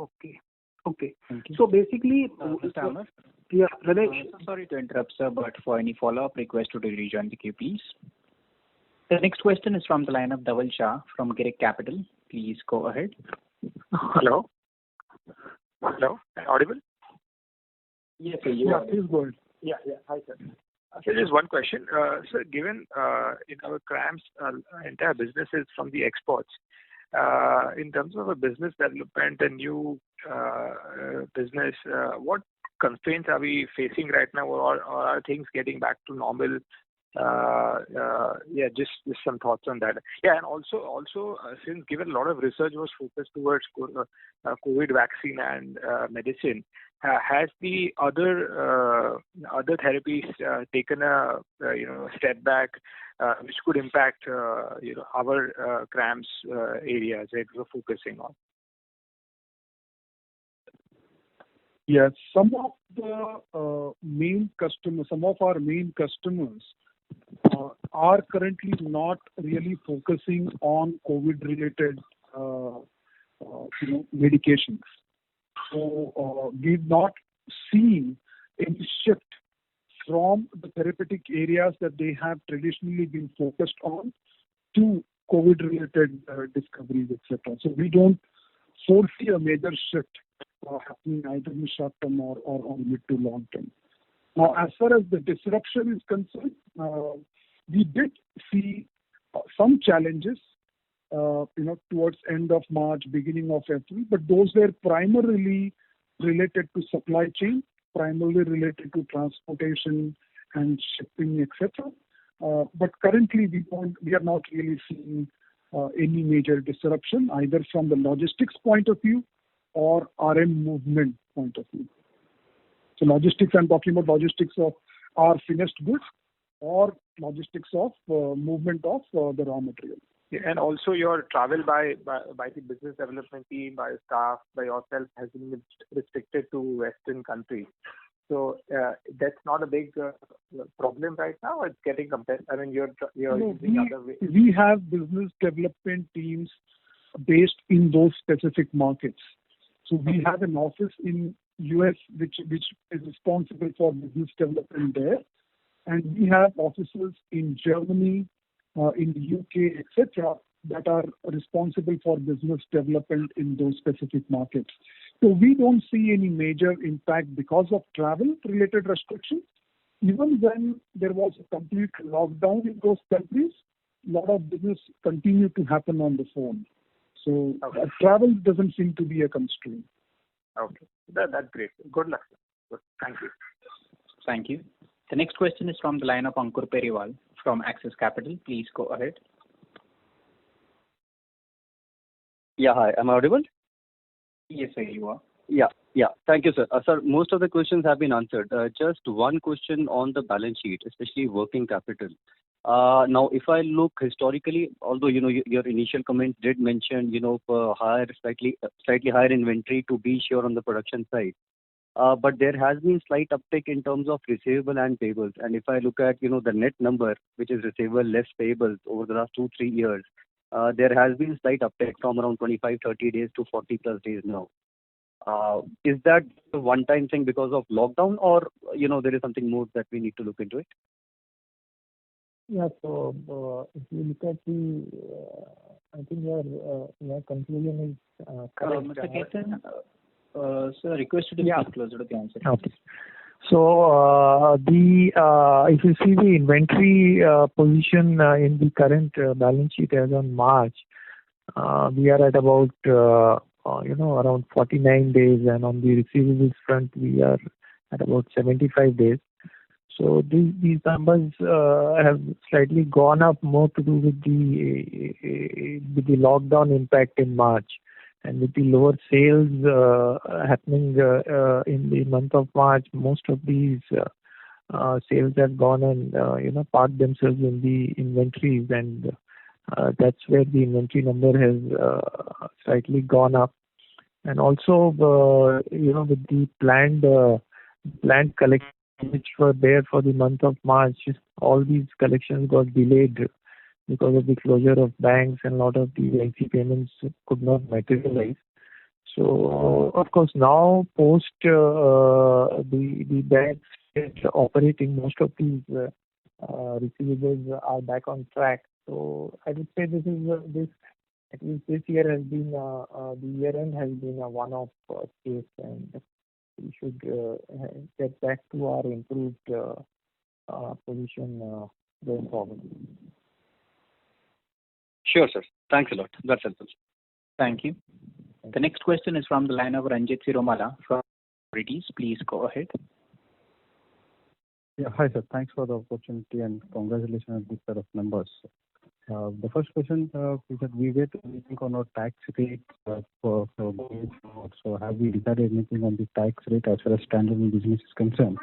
Speaker 13: Okay. Okay.
Speaker 1: Thank you.
Speaker 13: So basically,
Speaker 1: Mr. Amar?
Speaker 13: yeah, Radesh.
Speaker 1: Sorry to interrupt, sir, but for any follow-up, request to rejoin the queue, please. The next question is from the line of Dhaval Shah from Girik Capital. Please go ahead.
Speaker 14: Hello? Hello? Am I audible?
Speaker 1: Yes, sir. You are.
Speaker 2: Please go ahead.
Speaker 14: Yeah. Hi, sir. So just one question. Sir, given in our CRAMS, entire business is from the exports. In terms of a business development and new business, what constraints are we facing right now, or are things getting back to normal? Just some thoughts on that. Yeah, and also since given a lot of research was focused towards COVID vaccine and medicine, has the other therapies taken a step back, which could impact our CRAMS areas that we're focusing on?
Speaker 2: Yes, some of our main customers are currently not really focusing on COVID-related, medications. So we've not seen any shift from the therapeutic areas that they have traditionally been focused on to COVID-related discoveries, etc. So we don't foresee a major shift happening either in short term or on mid to long term. Now, as far as the disruption is concerned, we did see some challenges, towards end of March, beginning of April, but those were primarily related to supply chain, primarily related to transportation and shipping, etc. But currently, we are not really seeing any major disruption either from the logistics point of view or RM movement point of view. So logistics, I'm talking about logistics of our finished goods or logistics of movement of the raw material.
Speaker 14: Yeah, and also your travel by the business development team, by staff, by yourself has been restricted to Western countries. So that's not a big problem right now. It's getting compared. I mean, you're using other ways.
Speaker 2: We have business development teams based in those specific markets. So we have an office in US which is responsible for business development there, and we have offices in Germany, in the UK, etc., that are responsible for business development in those specific markets. So we don't see any major impact because of travel-related restrictions. Even when there was a complete lockdown in those countries, a lot of business continued to happen on the phone. So travel doesn't seem to be a constraint.
Speaker 14: Okay, that's great. Good luck. Good. Thank you.
Speaker 1: Thank you. The next question is from the line of Ankur Periwal from Axis Capital. Please go ahead.
Speaker 15: Yeah, hi. Am I audible?
Speaker 1: Yes, sir, you are.
Speaker 15: Yeah. Thank you, sir. Sir, most of the questions have been answered. Just one question on the balance sheet, especially working capital. Now, if I look historically, although your initial comment did mention for slightly higher inventory to be sure on the production side, but there has been slight uptick in terms of receivable and payables. And if I look at the net number, which is receivable less payables over the last 2-3 years, there has been slight uptick from around 25-30 days to 40+ days now. Is that a one-time thing because of lockdown, or there is something more that we need to look into it?
Speaker 3: Yeah, so if you look at I think your conclusion is correct.
Speaker 1: Mr. Ketan, sir, request you to speak closer to the answer.
Speaker 3: Okay. So if you see the inventory position in the current balance sheet as on March, we are at about around 49 days, and on the receivables front we are at about 75 days. So these numbers have slightly gone up, more to do with the lockdown impact in March, and with the lower sales happening in the month of March. Most of these sales have gone and parked themselves in the inventories, and that's where the inventory number has slightly gone up. And also, with the planned collection which were there for the month of March, all these collections got delayed because of the closure of banks, and a lot of the LC payments could not materialize. So, of course, now post the banks operating, most of these receivables are back on track. So, I would say at least this year has been the year end has been a one-off case, and we should get back to our improved position going forward.
Speaker 15: Sure, sir. Thanks a lot. That's helpful.
Speaker 1: Thank you. The next question is from the line of Ranjit Siromala from Securities. Please go ahead.
Speaker 8: Yeah, hi sir. Thanks for the opportunity and congratulations on this set of numbers. The first question is that we were thinking on our tax rate for going forward. So have we decided anything on the tax rate as far as standalone business is concerned?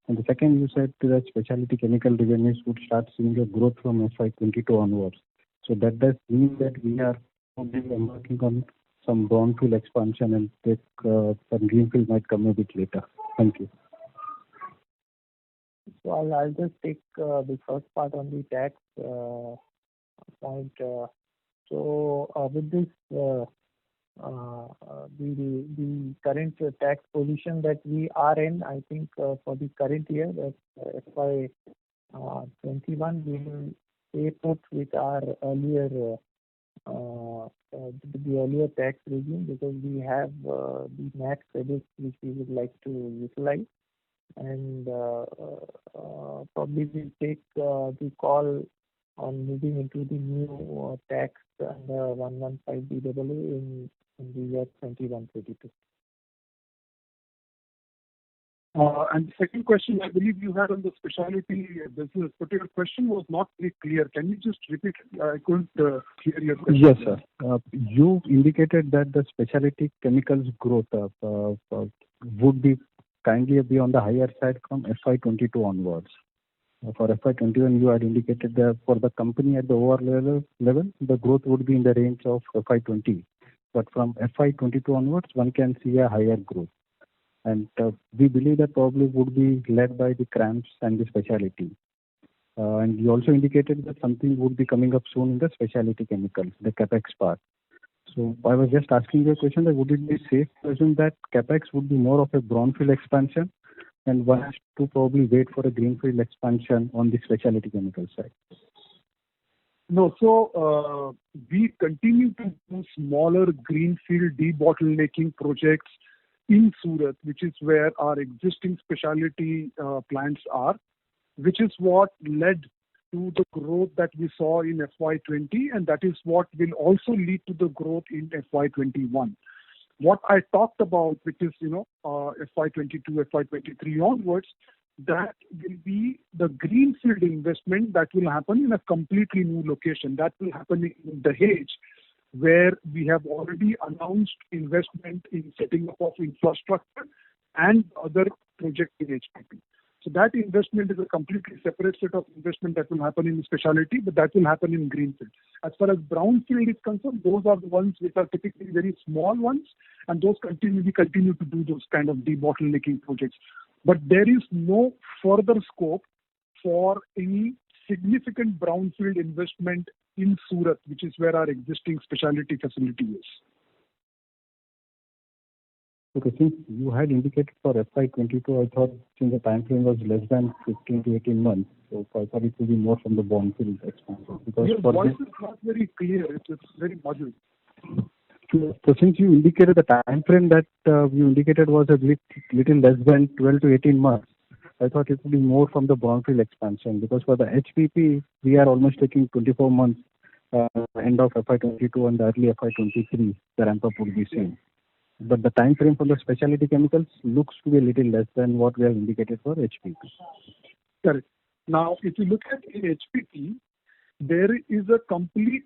Speaker 8: And the second, you said that specialty chemical revenues would start seeing a growth from FY22 onwards. So that does mean that we are working on some brownfield expansion and some greenfield might come a bit later. Thank you.
Speaker 3: So I'll just take the first part on the tax point. So with this, the current tax position that we are in, I think for the current year, that's FY21, we will stay put with our earlier tax regime, because we have the MAT credits which we would like to utilize, and probably we'll take the call on moving into the new tax under 115BAA in the year 21-22.
Speaker 2: And the second question, I believe you had on the specialty business, but your question was not very clear. Can you just repeat it? I couldn't hear your question.
Speaker 8: Yes, sir. You indicated that the specialty chemicals growth would be kindly be on the higher side from FY22 onwards. For FY21, you had indicated that for the company at the overall level, the growth would be in the range of FY20. But from FY22 onwards, one can see a higher growth. And we believe that probably would be led by the CRAMS and the specialty. And you also indicated that something would be coming up soon in the specialty chemicals, the capex part. So I was just asking you a question that would it be safe to assume that capex would be more of a brownfield expansion, and one has to probably wait for a greenfield expansion on the specialty chemical side?
Speaker 2: No, so we continue to do smaller greenfield debottlenecking projects in Surat, which is where our existing specialty plants are, which is what led to the growth that we saw in FY20, and that is what will also lead to the growth in FY21. What I talked about, which is FY22, FY23 onwards, that will be the greenfield investment that will happen in a completely new location. That will happen in Dahej, where we have already announced investment in setting up of infrastructure and other projects in HPP. So that investment is a completely separate set of investment that will happen in specialty, but that will happen in greenfield. As far as brownfield is concerned, those are the ones which are typically very small ones, and we continue to do those kind of debottlenecking projects. But there is no further scope for any significant brownfield investment in Surat, which is where our existing specialty facility is.
Speaker 8: Okay, since you had indicated for FY22, I thought since the time frame was less than 15 to 18 months, so I thought it would be more from the brownfield expansion. Because
Speaker 2: your voice is not very clear, it's very muddled.
Speaker 8: So since you indicated the time frame that you indicated was a little less than 12 to 18 months, I thought it would be more from the brownfield expansion, because for the HPP, we are almost taking 24 months, end of FY22 and early FY23, the ramp up would be seen. But the time frame for the specialty chemicals looks to be a little less than what we have indicated for HPP.
Speaker 2: Correct. Now, if you look at in HPP, there is a complete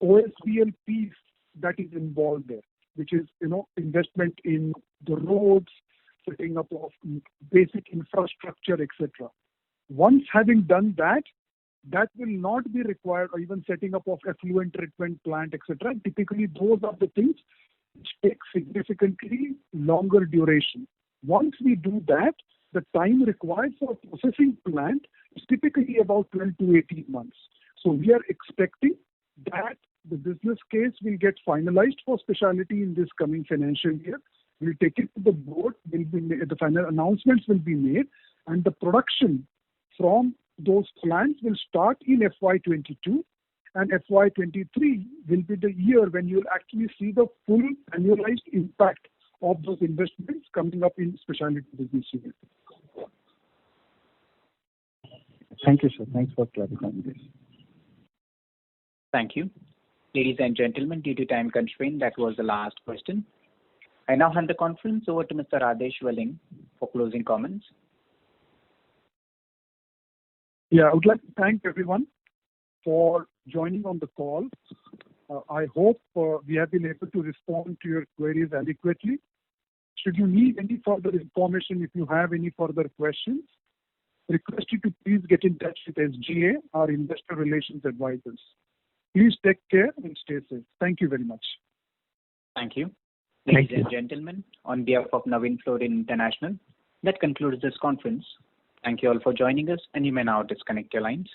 Speaker 2: OSBL piece that is involved there, which is investment in the roads, setting up of basic infrastructure, etc. Once having done that, that will not be required, or even setting up of effluent treatment plant, etc. Typically, those are the things which take significantly longer duration. Once we do that, the time required for processing plant is typically about 12 to 18 months. So we are expecting that the business case will get finalized for specialty in this coming financial year. We'll take it to the board, the final announcements will be made, and the production from those plants will start in FY22, and FY23 will be the year when you'll actually see the full annualized impact of those investments coming up in specialty business unit.
Speaker 8: Thank you, sir. Thanks for clarifying this.
Speaker 1: Thank you. Ladies and gentlemen, due to time constraint, that was the last question. I now hand the conference over to Mr. Radesh Welling for closing comments.
Speaker 2: Yeah, I would like to thank everyone for joining on the call. I hope we have been able to respond to your queries adequately. Should you need any further information, if you have any further questions, request you to please get in touch with SGA, our investor relations advisors. Please take care and stay safe. Thank you very much.
Speaker 1: Thank you.
Speaker 11: Thank
Speaker 1: Ladies and gentlemen, on behalf of Navin Fluorine International, that concludes this conference. Thank you all for joining us, and you may now disconnect your lines.